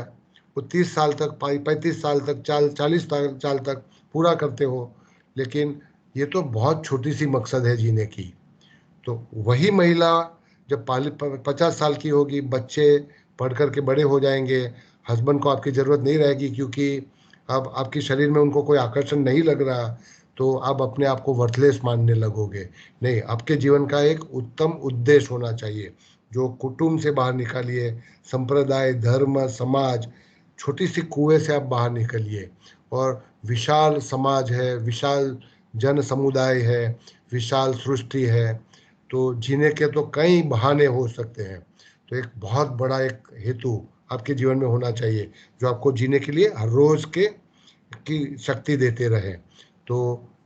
वो 30 साल तक, 35 साल तक, 40 साल तक पूरा करते हो, लेकिन ये तो बहुत छोटी सी मकसद है जीने की। तो वही महिला जब 50 साल की होगी, बच्चे पढ़ कर के बड़े हो जाएंगे, हस्बैंड को आपकी ज़रूरत नहीं रहेगी, क्योंकि अब आपके शरीर में उनको कोई आकर्षण नहीं लग रहा, तो आप अपने आप को वर्थलेस मानने लगोगे। नहीं, आपके जीवन का एक उत्तम उद्देश्य होना चाहिए, जो कुटुंब से बाहर निकालिए, संप्रदाय, धर्म, समाज, छोटी सी कुएं से आप बाहर निकलिए, और विशाल समाज है, विशाल जन समुदाय है, विशाल सृष्टि है, तो जीने के तो कई बहाने हो सकते हैं। तो एक बहुत बड़ा एक हेतु आपके जीवन में होना चाहिए, जो आपको जीने के लिए हर रोज की शक्ति देते रहे। तो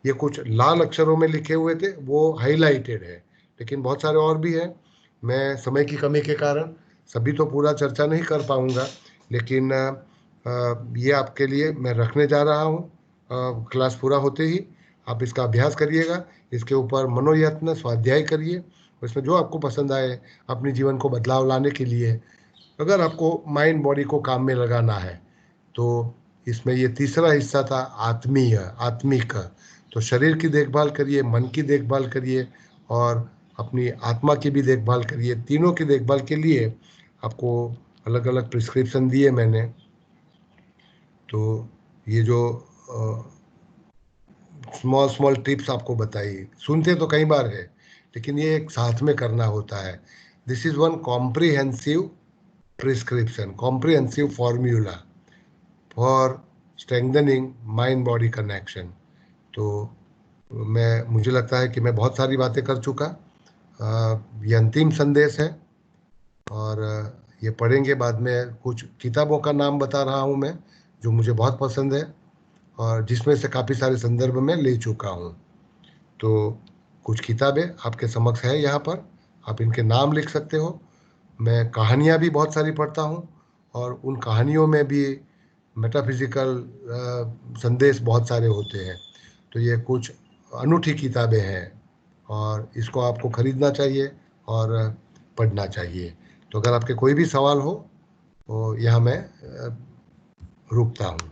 ये कुछ लाल अक्षरों में लिखे हुए थे, वो हाईलाइटेड है, लेकिन बहुत सारे और भी हैं। मैं समय की कमी के कारण सभी तो पूरा चर्चा नहीं कर पाऊंगा, लेकिन ये आपके लिए मैं रखने जा रहा हूँ। क्लास पूरा होते ही आप इसका अभ्यास करिएगा, इसके ऊपर मनोयत्न स्वाध्याय करिए, और इसमें जो आपको पसंद आए अपने जीवन को बदलाव लाने के लिए, अगर आपको माइंड बॉडी को काम में लगाना है, तो इसमें ये तीसरा हिस्सा था आत्मिक। तो शरीर की देखभाल करिए, मन की देखभाल करिए, और अपनी आत्मा की भी देखभाल करिए। तीनों की देखभाल के लिए आपको अलग अलग प्रिस्क्रिप्शन दिए मैंने। तो ये जो स्मॉल टिप्स आपको बताई, सुनते तो कई बार है, लेकिन ये एक साथ में करना होता है। This is one comprehensive prescription, comprehensive formula for strengthening mind body connection. तो मुझे लगता है कि मैं बहुत सारी बातें कर चुका। ये अंतिम संदेश है, और ये पढ़ेंगे बाद में। कुछ किताबों का नाम बता रहा हूँ मैं, जो मुझे बहुत पसंद है, और जिसमें से काफ़ी सारे संदर्भ में ले चुका हूँ। तो कुछ किताबें आपके समक्ष है यहाँ पर, आप इनके नाम लिख सकते हो। मैं कहानियाँ भी बहुत सारी पढ़ता हूँ, और उन कहानियों में भी मेटाफिजिकल संदेश बहुत सारे होते हैं। तो ये कुछ अनूठी किताबें हैं, और इसको आपको खरीदना चाहिए और पढ़ना चाहिए। तो अगर आपके कोई भी सवाल हो तो यहाँ मैं रुकता हूँ।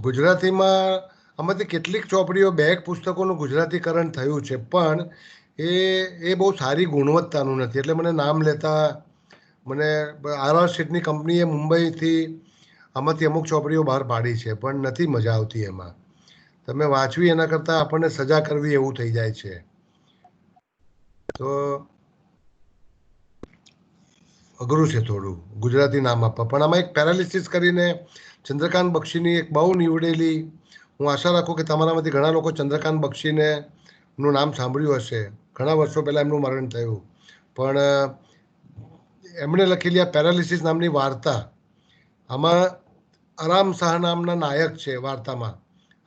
ગુજરાતીમાં આમાંથી કેટલીક ચોપડીઓ 2 પુસ્તકોનું ગુજરાતીકરણ થયું છે, પણ એ બહુ સારી ગુણવત્તાનું નથી, એટલે મને નામ લેતા મને આર શેઠની કંપનીએ મુંબઈથી આમાંથી અમુક ચોપડીઓ બહાર પાડી છે, પણ નથી મજા આવતી એમાં. તમે વાંચવી એના કરતાં આપણને સજા કરવી એવું થઈ જાય છે. તો અઘરું છે થોડું ગુજરાતી નામ આપવા. પણ આમાં એક પેરાલિસિસ કરીને ચંદ્રકાંત બક્ષીની એક બહુ નીવડેલી, હું આશા રાખું કે તમારામાંથી ઘણા લોકો ચંદ્રકાંત બક્ષીને નું નામ સાંભળ્યું હશે. ઘણા વર્ષો પહેલાં એમનું મરણ થયું, પણ એમણે લખેલી આ પેરાલિસિસ નામની વાર્તા, આમાં આરામ શાહ નામના નાયક છે વાર્તામાં,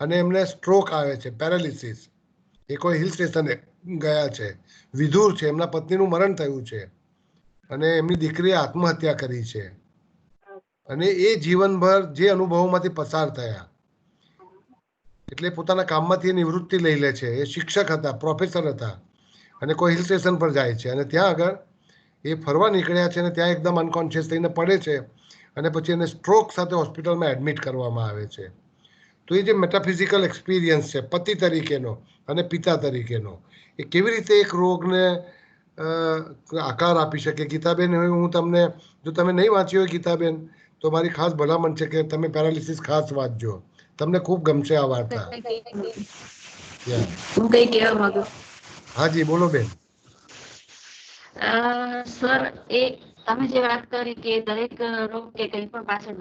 અને એમને સ્ટ્રોક આવે છે, પેરાલિસિસ. એ કોઈ હિલ સ્ટેશને ગયા છે, વિધુર છે, એમના પત્નીનું મરણ થયું છે અને એમની દીકરીએ આત્મહત્યા કરી છે, અને એ જીવનભર જે અનુભવોમાંથી પસાર થયા, એટલે પોતાના કામમાંથી નિવૃત્તિ લઈ લે છે. એ શિક્ષક હતા, પ્રોફેસર હતા, અને કોઈ હિલ સ્ટેશન પર જાય છે, અને ત્યાં આગળ એ ફરવા નીકળ્યા છે, અને ત્યાં એકદમ અનકોન્શિયસ થઈને પડે છે, અને પછી એને સ્ટ્રોક સાથે હોસ્પિટલમાં એડમિટ કરવામાં આવે છે. તો એ જે મેટાફિઝિકલ એક્સપિરિયન્સ છે પતિ તરીકેનો અને પિતા તરીકેનો, એ કેવી રીતે એક રોગને આકાર આપી શકે. ગીતાબેન, હું તમને, જો તમે નહીં વાંચી હોય ગીતાબેન, તો મારી ખાસ ભલામણ છે કે તમે પેરાલિસિસ ખાસ વાંચજો, તમને ખૂબ ગમશે આ વાર્તા. હું કઈ કહેવા માંગુ. હાજી બોલો બેન. સર, એ તમે જે વાત કરી કે દરેક રોગ કે કંઈ પણ પાછળ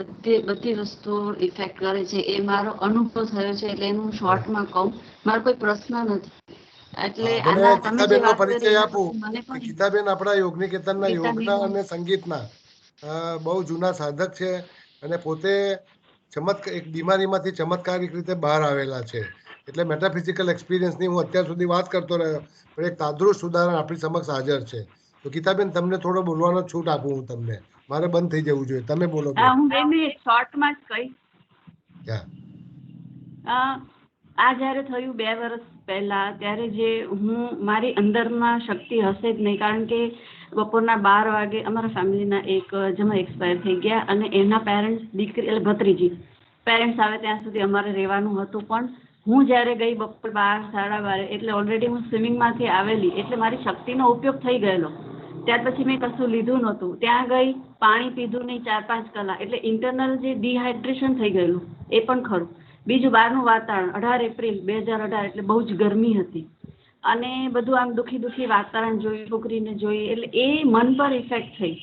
બધી વસ્તુ ઇફેક્ટ કરે છે, એ મારો અનુભવ થયો છે, એટલે એનું શોર્ટમાં કહું. મારો કોઈ પ્રશ્ન નથી, એટલે આના તમે જે વાત કરી પરિચય આપું. મને પણ ગીતાબેન આપણા યોગનિકેતનના યોગના અને સંગીતના બહુ જૂના સાધક છે, અને પોતે એક બીમારીમાંથી ચમત્કારિક રીતે બહાર આવેલા છે. એટલે મેટાફિઝિકલ એક્સપિરિયન્સની હું અત્યાર સુધી વાત કરતો રહ્યો, પણ એક તાદૃશ ઉદાહરણ આપણી સમક્ષ હાજર છે. તો ગીતાબેન, તમને થોડો બોલવાનો છૂટ આપું હું તમને. મારે બંધ થઈ જવું જોઈએ, તમે બોલો. હું 2 મિનિટ શોર્ટમાં જ કહીશ. આ જ્યારે થયું 2 વર્ષ પહેલા, ત્યારે જે મારી અંદરમાં શક્તિ હશે જ નહીં, કારણ કે બપોરના 12 વાગે અમારા ફેમિલીના એક જમાઈ એક્સપાયર થઈ ગયા, અને એના પેરેન્ટ્સ, દીકરી એટલે ભત્રીજી, પેરેન્ટ્સ આવે ત્યાં સુધી અમારે રહેવાનું હતું. પણ હું જ્યારે ગઈ બપોર 12, 12:30, એટલે ઓલરેડી હું સ્વિમિંગમાંથી આવેલી, એટલે મારી શક્તિનો ઉપયોગ થઈ ગયેલો. ત્યાર પછી મેં કશું લીધું નહોતું, ત્યાં ગઈ, પાણી પીધું નહીં 4-5 કલાક, એટલે ઇન્ટરનલ જે ડિહાઇડ્રેશન થઈ ગયેલું એ પણ ખરું. બીજું બહારનું વાતાવરણ, 18 એપ્રિલ 2018, એટલે બહુ જ ગરમી હતી, અને બધું આમ દુઃખી વાતાવરણ જોયું, છોકરીને જોઈ, એટલે એ મન પર ઇફેક્ટ થઈ.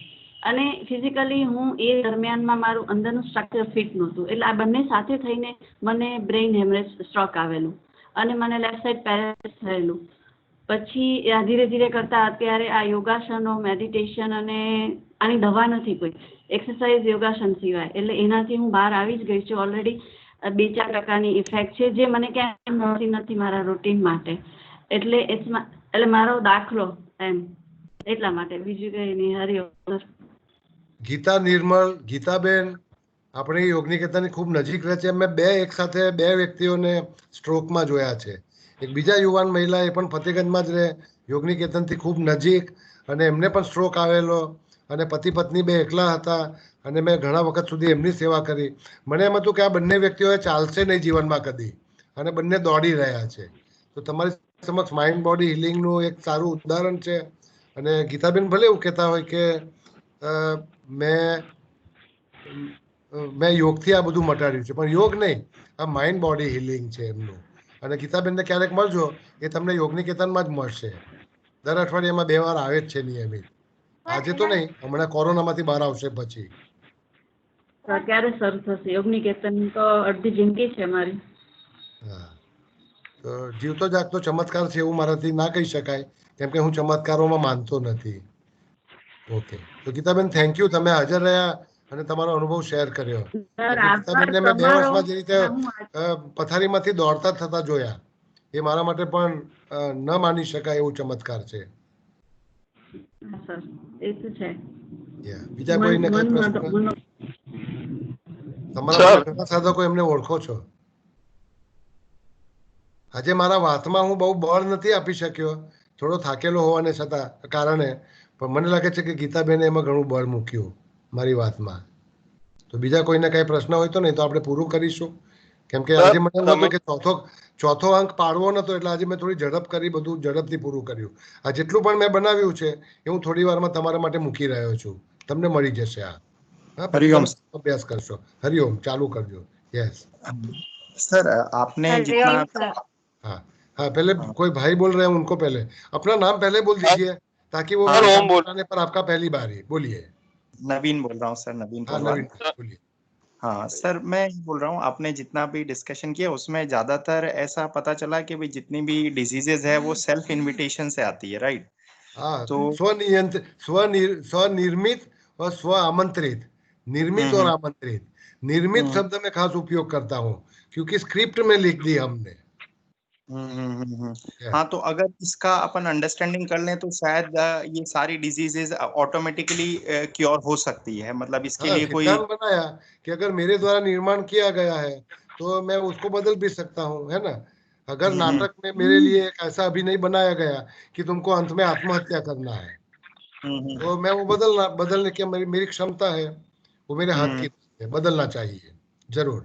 અને ફિઝિકલી હું એ દરમિયાનમાં મારું અંદરનું સ્ટ્રક્ચર ફિટ નહોતું, એટલે આ બંને સાથે થઈને મને બ્રેઇન હેમરેજ સ્ટ્રોક આવેલું, અને મને લેફ્ટ સાઈડ પેરાલિસિસ થયેલું. પછી ધીરે ધીરે કરતા અત્યારે આ યોગાસનો, મેડિટેશન, અને આની દવા નથી કોઈ, એક્સરસાઇઝ, યોગાસન સિવાય, એટલે એનાથી હું બહાર આવી જ ગઈ છું. ઓલરેડી 2-4% ઇફેક્ટ છે, જે મને ક્યાંય મળતી નથી મારા રૂટીન માટે. એટલે મારો દાખલો એમ, એટલા માટે, બીજું કંઈ નહીં. હરિઓમ. ગીતા નિર્મળ, ગીતાબેન આપણે યોગનિકેતનની ખૂબ નજીક રહે છે. મેં એક સાથે 2 વ્યક્તિઓને સ્ટ્રોકમાં જોયા છે. એક બીજા યુવાન મહિલા, એ પણ ફતેગંજમાં જ રહે, યોગનિકેતનથી ખૂબ નજીક, અને એમને પણ સ્ટ્રોક આવેલો, અને પતિ પત્ની 2 એકલા હતા, અને મેં ઘણા વખત સુધી એમની સેવા કરી. મને એમ હતું કે આ બંને વ્યક્તિઓ ચાલશે નહીં જીવનમાં કદી, અને બંને દોડી રહ્યા છે. તો તમારી સમક્ષ માઇન્ડ બોડી હિલિંગનું એક સારું ઉદાહરણ છે. અને ગીતાબેન ભલે એવું કહેતા હોય કે મેં યોગથી આ બધું મટાડ્યું છે, પણ યોગ નહીં, આ માઇન્ડ બોડી હિલિંગ છે એમનું. અને ગીતાબેનને ક્યારેક મળજો, એ તમને યોગનિકેતનમાં જ મળશે. દર અઠવાડિયામાં 2 વાર આવે જ છે નિયમિત. આજે તો નહીં, હમણાં કોરોનામાંથી બહાર આવશે પછી. ક્યારે શરૂ થશે યોગનિકેતન? તો અડધી જિંદગી છે મારી. હા, તો જીવતો જાગતો ચમત્કાર છે એવું મારાથી ના કહી શકાય, કેમ કે હું ચમત્કારોમાં માનતો નથી. ઓકે, તો ગીતાબેન, થેન્ક યુ, તમે હાજર રહ્યા અને તમારો અનુભવ શેર કર્યો. ગીતાબેનને મેં 2 વર્ષમાં જે રીતે પથારીમાંથી દોડતા થતા જોયા, એ મારા માટે પણ ન માની શકાય એવું ચમત્કાર છે. હા સર, એ તો છે. બીજા કોઈને કઈ પ્રશ્ન? તમારા બધા ઘણા સાધકો એમને ઓળખો છો. આજે મારા વાતમાં હું બહુ બળ નથી આપી શક્યો, થોડો થાકેલો હોવાને છતાં કારણે, પણ મને લાગે છે કે ગીતાબેને એમાં ઘણું બળ મૂક્યું મારી વાતમાં. તો બીજા કોઈને કઈ પ્રશ્ન હોય તો નહીં તો આપણે પૂરું કરીશું. કેમ કે આજે મને એમ હતું કે ચોથો અંક પાડવો નતો, એટલે આજે મેં થોડી ઝડપ કરી, બધું ઝડપથી પૂરું કર્યું. આ જેટલું પણ મેં બનાવ્યું છે એ હું થોડી વારમાં તમારા માટે મૂકી રહ્યો છું. તમને મળી જશે આ. હા, हरिओम अभ्यास करशो. हरिओम चालू करजो. यस सर, आपने जितना हाँ हाँ, पहले कोई भाई बोल रहे हैं उनको पहले अपना नाम पहले बोल दीजिए ताकि वो बोलने पर आपका पहली बार ही. बोलिए. नवीन बोल रहा हूँ सर, नवीन पोलवाल. बोलिए. हाँ सर, मैं बोल रहा हूँ आपने जितना भी डिस्कशन किया उसमें ज्यादातर ऐसा पता चला कि भाई जितनी भी डिजीजेज है वो सेल्फ इनविटेशन से आती है, राइट? हाँ, तो स्वनिर्मित और स्व आमंत्रित. निर्मित और आमंत्रित. निर्मित शब्द में खास उपयोग करता हूँ क्योंकि स्क्रिप्ट में लिख दी हमने. हाँ, तो अगर इसका अपन अंडरस्टैंडिंग कर लें तो शायद ये सारी डिजीजेज ऑटोमेटिकली क्योर हो सकती है. मतलब इसके लिए कोई बनाया कि अगर मेरे द्वारा निर्माण किया गया है तो मैं उसको बदल भी सकता हूँ, है ना. अगर नाटक में मेरे लिए एक ऐसा अभिनय बनाया गया कि तुमको अंत में आत्महत्या करना है तो मैं वो बदलने की मेरी क्षमता है, वो मेरे हाथ की है, बदलना चाहिए जरूर.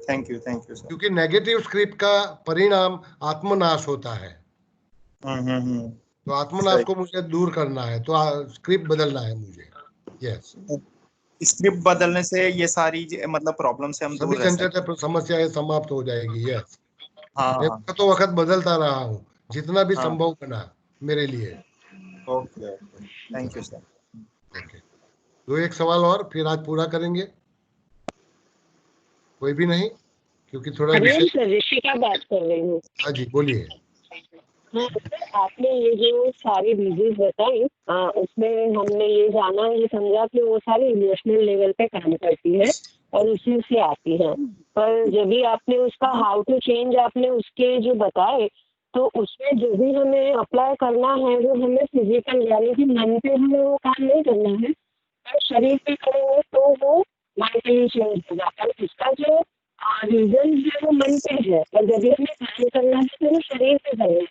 Thank you sir. क्योंकि नेगेटिव स्क्रिप्ट का परिणाम आत्मनाश होता है. तो आत्मनाश को मुझे दूर करना है तो स्क्रिप्ट बदलना है मुझे. यस, स्क्रिप्ट बदलने से ये सारी मतलब प्रॉब्लम से हम दूर रह सकते हैं. समस्याएं समाप्त हो जाएगी. यस, हाँ, तो वक्त बदलता रहा हूँ जितना भी संभव बना मेरे लिए. Okay, thank you sir. तो एक सवाल और फिर आज पूरा करेंगे. कोई भी नहीं क्योंकि थोड़ा ऋषिका बात कर रही हूँ. हाँ जी, बोलिए. हाँ सर, आपने ये जो सारी डिजीज बताई उसमें हमने ये जाना, ये समझा कि वो सारी इमोशनल लेवल पे काम करती है और उसी से आती है. पर जब भी आपने उसका हाउ टू चेंज आपने उसके जो बताए तो उसमें जो भी हमें अप्लाई करना है वो हमें फिजिकल यानी कि मन पे हमें वो काम नहीं करना है, पर शरीर पे करेंगे तो वो मेंटली चेंज होगा. और इसका जो रीजन है वो मन पे है, पर जब भी हमें काम करना है तो वो शरीर पे करना है.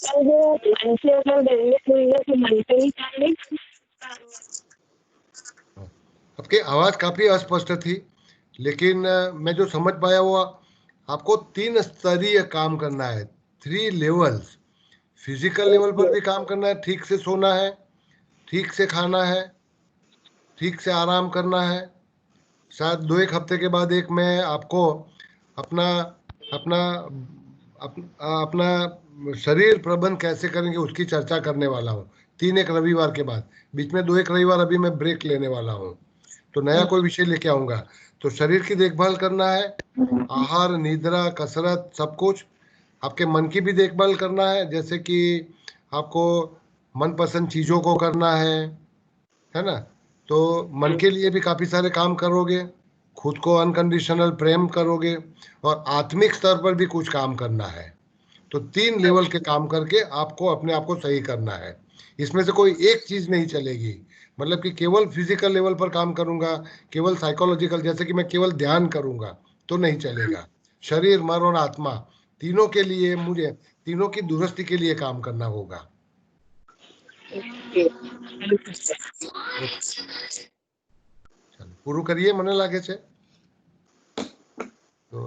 पर वो मन से अगर डेवलप हुई है तो मन पे ही काम नहीं. आपकी आवाज काफी अस्पष्ट थी, लेकिन मैं जो समझ पाया वो आपको 3 स्तरीय काम करना है, 3 लेवल्स. फिजिकल लेवल पर भी काम करना है, ठीक से सोना है, ठीक से खाना है, ठीक से आराम करना है. शायद 2-1 हफ्ते के बाद एक मैं आपको अपना अपना अपना शरीर प्रबंध कैसे करेंगे उसकी चर्चा करने वाला हूँ 3-1 रविवार के बाद. बीच में 2-1 रविवार अभी मैं ब्रेक लेने वाला हूँ तो नया कोई विषय लेके आऊंगा. तो शरीर की देखभाल करना है, आहार, निद्रा, कसरत, सब कुछ. आपके मन की भी देखभाल करना है, जैसे कि आपको मनपसंद चीजों को करना है ना. तो मन के लिए भी काफी सारे काम करोगे, खुद को अनकंडीशनल प्रेम करोगे और आत्मिक स्तर पर भी कुछ काम करना है. तो 3 लेवल के काम करके आपको अपने आप को सही करना है. इसमें से कोई एक चीज नहीं चलेगी. मतलब कि केवल फिजिकल लेवल पर काम करूंगा, केवल साइकोलॉजिकल जैसे कि मैं केवल ध्यान करूंगा तो नहीं चलेगा. शरीर, मन और आत्मा तीनों के लिए मुझे तीनों की दुरुस्ती के लिए काम करना होगा. પૂરું કરીએ મને લાગે છે તો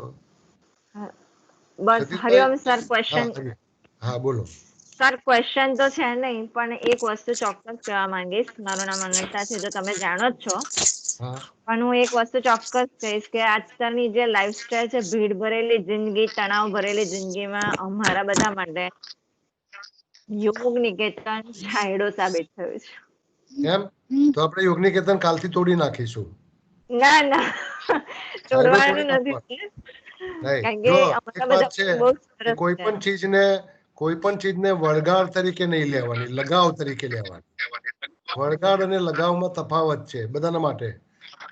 બસ. Hariom sir, question. હા બોલો સર. ક્વેશ્ચન તો છે નહીં, પણ એક વસ્તુ ચોક્કસ કહેવા માંગીશ. મારું નામ અનિતા છે, જો તમે જાણો જ છો. પણ હું એક વસ્તુ ચોક્કસ કહીશ કે આજકાલની જે લાઈફસ્ટાઈલ છે, ભીડ ભરેલી જિંદગી, તણાવ ભરેલી જિંદગીમાં અમારા બધા માટે યોગ નિકેતન છાંયડો સાબિત થયું છે. એમ તો આપણે યોગ નિકેતન કાલથી તોડી નાખીશું. ના ના, તોડવાનું નથી. કોઈ પણ ચીજને વળગાડ તરીકે નહીં લેવાની, લગાવ તરીકે લેવાની. વળગાડ અને લગાવમાં તફાવત છે બધાના માટે.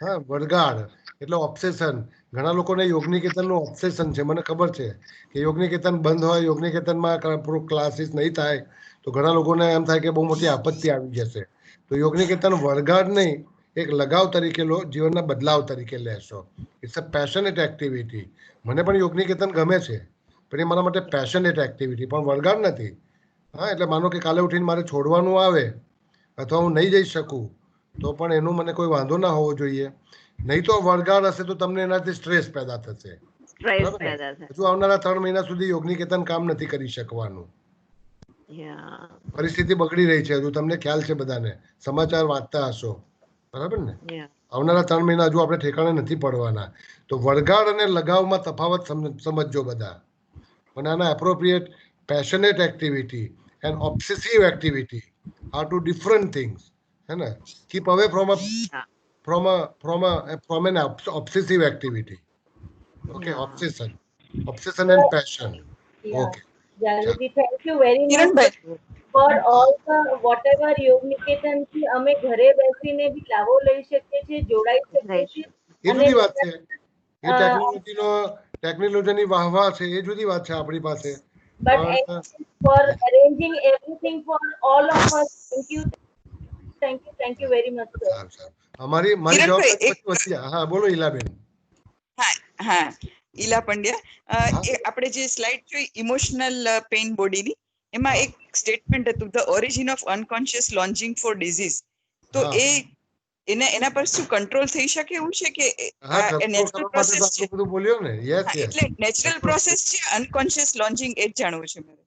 હા, વળગાડ એટલે ઓબ્સેશન. ઘણા લોકોને યોગનિકેતનનું ઓબ્સેશન છે, મને ખબર છે કે યોગનિકેતન બંધ હોય, યોગનિકેતનમાં પૂરો ક્લાસીસ નહીં થાય તો ઘણા લોકોને એમ થાય કે બહુ મોટી આપત્તિ આવી જશે. તો યોગનિકેતન વળગાડ નહીં, એક લગાવ તરીકે લો, જીવનના બદલાવ તરીકે લેશો. It's a passionate activity. મને પણ યોગનિકેતન ગમે છે, પણ એ મારા માટે પેશનેટ એક્ટિવિટી, પણ વળગાડ નથી. હા, એટલે માનો કે કાલે ઉઠીને મારે છોડવાનું આવે અથવા હું નહીં જઈ શકું તો પણ એનું મને કોઈ વાંધો ના હોવો જોઈએ. નહીં તો વળગાડ હશે તો તમને એનાથી સ્ટ્રેસ પેદા થશે. હજુ આવનારા 3 મહિના સુધી યોગનિકેતન કામ નથી કરી શકવાનું. પરિસ્થિતિ બગડી રહી છે, હજુ તમને ખ્યાલ છે, બધાને સમાચાર વાંચતા હશો, બરાબર ને? આવનારા 3 મહિના હજુ આપણે ઠેકાણે નથી પડવાના. તો વળગાડ અને લગાવમાં તફાવત સમજજો બધા. અને આના appropriate passionate activity and obsessive activity are two different things. है ना? Keep away from an obsessive activity. Okay, obsession and passion. Okay. Januji, thank you very much for all the whatever યોગનિકેતન થી અમે ઘરે બેસીને બી લાભો લઈ શકીએ છીએ, જોડાઈ શકીએ છીએ. એ જુદી વાત છે, એ ટેકનોલોજીની વાહવા છે, એ જુદી વાત છે આપણી પાસે. But for arranging everything for all of us, thank you very much sir. અમારી જવાબદારી પછી. હા, બોલો ઈલાબેન. હા, ઈલા પંડ્યા, આપણે જે સ્લાઇડ જોઈ ઇમોશનલ પેઇન બોડીની, એમાં એક સ્ટેટમેન્ટ હતું, the origin of unconscious longing for disease. તો એના પર શું કંટ્રોલ થઈ શકે એવું છે કે નેચરલ પ્રોસેસ છે? એટલે નેચરલ પ્રોસેસ છે અનકોન્શિયસ લોન્જિંગ, એ જ જાણવું છે મારે.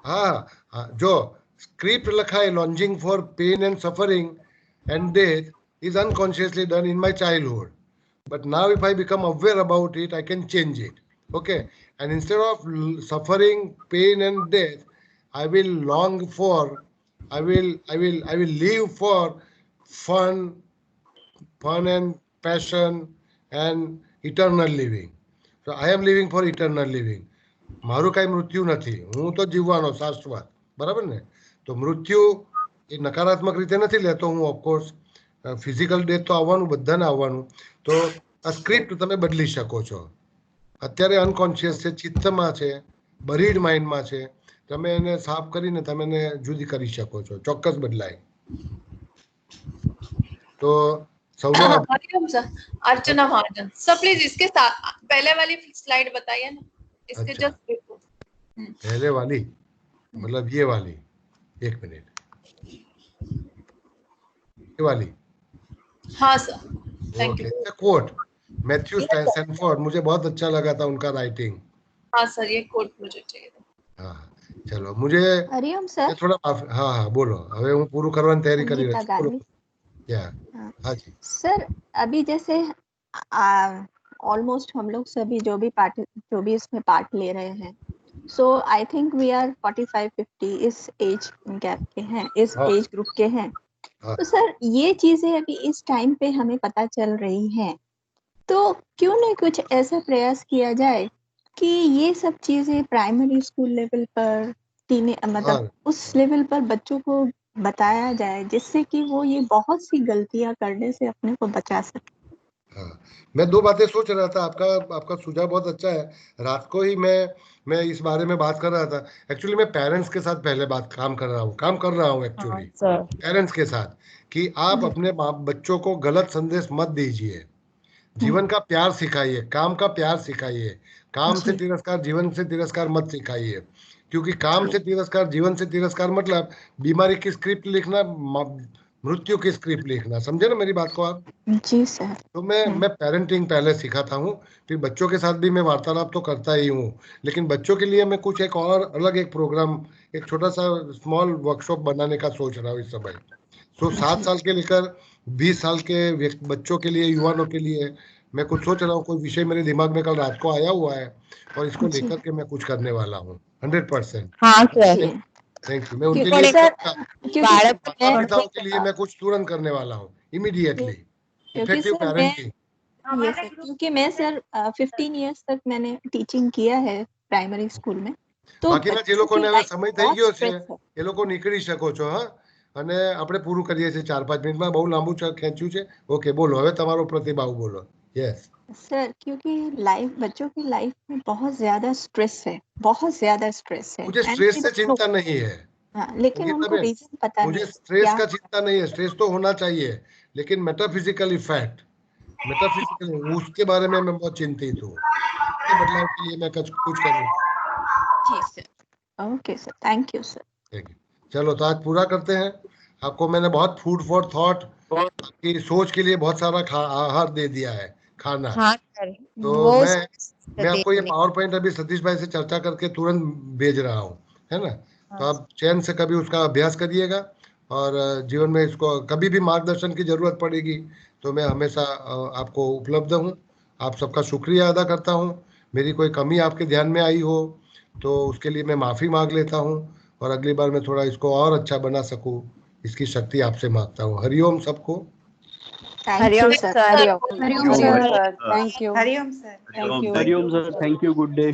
હા, જો સ્ક્રિપ્ટ લખાય longing for pain and suffering and death is unconsciously done in my childhood, but now if I become aware about it, I can change it. Okay, and instead of suffering, pain and death, I will long for, I will live for fun and passion and eternal living. So I am living for eternal living. મારું કાંઈ મૃત્યુ નથી, હું તો જીવવાનો શાશ્વત, બરાબર ને? તો મૃત્યુ એ નકારાત્મક રીતે નથી લેતો હું, ઓફકોર્સ ફિઝિકલ ડેથ તો આવવાનું, બધાને આવવાનું. તો આ સ્ક્રિપ્ટ તમે બદલી શકો છો. અત્યારે અનકોન્શિયસ છે, ચિત્તમાં છે, બરીડ માઇન્ડમાં છે, તમે એને સાફ કરીને તમે એને જુદી કરી શકો છો, ચોક્કસ બદલાય. તો સૌનો अर्चना महाजन सर, प्लीज इसके साथ पहले वाली स्लाइड बताइए ना, इसके जस्ट बिफोर. पहले वाली मतलब ये वाली, 1 मिनट, ये वाली. हाँ sir, thank you. Quote Matthew Stanford, मुझे बहुत अच्छा लगा था उनका राइटिंग. हाँ सर, ये कोट मुझे चाहिए था. हाँ, चलो मुझे हरिओम सर. थोड़ा हाँ बोलो, હવે હું પૂરું કરવાની તૈયારી કરી રહી છું. हाँ जी सर, अभी जैसे ऑलमोस्ट हम लोग सभी जो भी इसमें पार्ट ले रहे हैं, सो आई थिंक वी आर 45-50 इस एज गैप के हैं, इस एज ग्रुप के हैं. तो सर ये चीजें अभी इस टाइम पे हमें पता चल रही हैं, तो क्यों नहीं कुछ ऐसा प्रयास किया जाए कि ये सब चीजें प्राइमरी स्कूल लेवल पर, मतलब उस लेवल पर बच्चों को बताया जाए, जिससे कि वो ये बहुत सी गलतियां करने से अपने को बचा सके. हाँ, मैं 2 बातें सोच रहा था. आपका सुझाव बहुत अच्छा है. रात को ही मैं इस बारे में बात कर रहा था. एक्चुअली मैं पेरेंट्स के साथ पहले काम कर रहा हूँ एक्चुअली पेरेंट्स के साथ, कि आप अपने बच्चों को गलत संदेश मत दीजिए. जीवन का प्यार सिखाइए, काम का प्यार सिखाइए. काम से तिरस्कार, जीवन से तिरस्कार मत सिखाइए, क्योंकि काम से तिरस्कार, जीवन से तिरस्कार मतलब बीमारी की स्क्रिप्ट लिखना, मृत्यु की स्क्रिप्ट लिखना. समझे ना मेरी बात को आप? जी सर. तो मैं पेरेंटिंग पहले सिखाता हूँ, फिर बच्चों के साथ भी मैं वार्तालाप तो करता ही हूँ, लेकिन बच्चों के लिए मैं कुछ एक और अलग एक प्रोग्राम, एक छोटा सा स्मॉल वर्कशॉप बनाने का सोच रहा हूँ इस समय. तो 7 साल के लेकर 20 साल के बच्चों के लिए, युवाओं के लिए मैं कुछ सोच रहा हूँ. कोई विषय मेरे दिमाग में कल रात को आया हुआ है और इसको लेकर के मैं कुछ करने वाला हूँ 100%. हाँ सर, थैंक यू. मैं उनके लिए के लिए मैं कुछ तुरंत करने वाला हूँ इमीडिएटली. Effective parenting. क्योंकि मैं सर 15 इयर्स तक मैंने टीचिंग किया है प्राइमरी स्कूल में. तो બાકીના જે લોકોને હવે સમય થઈ ગયો છે એ લોકો નીકળી શકો છો. હા, અને આપણે પૂરું કરીએ છીએ 4-5 મિનિટમાં. બહુ લાંબુ ખેંચ્યું છે. ઓકે, બોલો હવે તમારો પ્રતિભાવ બોલો. યસ. सर क्योंकि लाइफ बच्चों की लाइफ में बहुत ज्यादा स्ट्रेस है, बहुत ज्यादा स्ट्रेस है। मुझे And स्ट्रेस they से don't know. चिंता नहीं है, हाँ, लेकिन संगीता उनको बहन, रीजन पता मुझे नहीं स्ट्रेस क्या। का चिंता नहीं है। स्ट्रेस तो होना चाहिए, लेकिन मेटाफिजिकल इफेक्ट, मेटाफिजिकल, उसके बारे में मैं बहुत चिंतित हूँ। उसके बदलाव के लिए मैं कुछ करूँगा। जी sir. Okay sir, thank you sir. ठीक है, चलो तो आज पूरा करते हैं। आपको मैंने बहुत फूड फॉर थॉट, आपकी सोच के लिए बहुत सारा आहार दे दिया है, खाना। हाँ सर, तो वो मैं आपको ये पावर पॉइंट अभी सतीश भाई से चर्चा करके तुरंत भेज रहा हूँ, है ना? तो आप चैन से कभी उसका अभ्यास करिएगा, और जीवन में इसको कभी भी मार्गदर्शन की जरूरत पड़ेगी तो मैं हमेशा आपको उपलब्ध हूँ। आप सबका शुक्रिया अदा करता हूँ। मेरी कोई कमी आपके ध्यान में आई हो तो उसके लिए मैं माफ़ी मांग लेता हूँ, और अगली बार मैं थोड़ा इसको और अच्छा बना सकूँ, इसकी शक्ति आपसे मांगता हूँ। हरिओम सबको। Hariom sir. Hariom. Hariom sir. Thank you. Hariom sir. Thank you. Hariom sir, thank you, good day.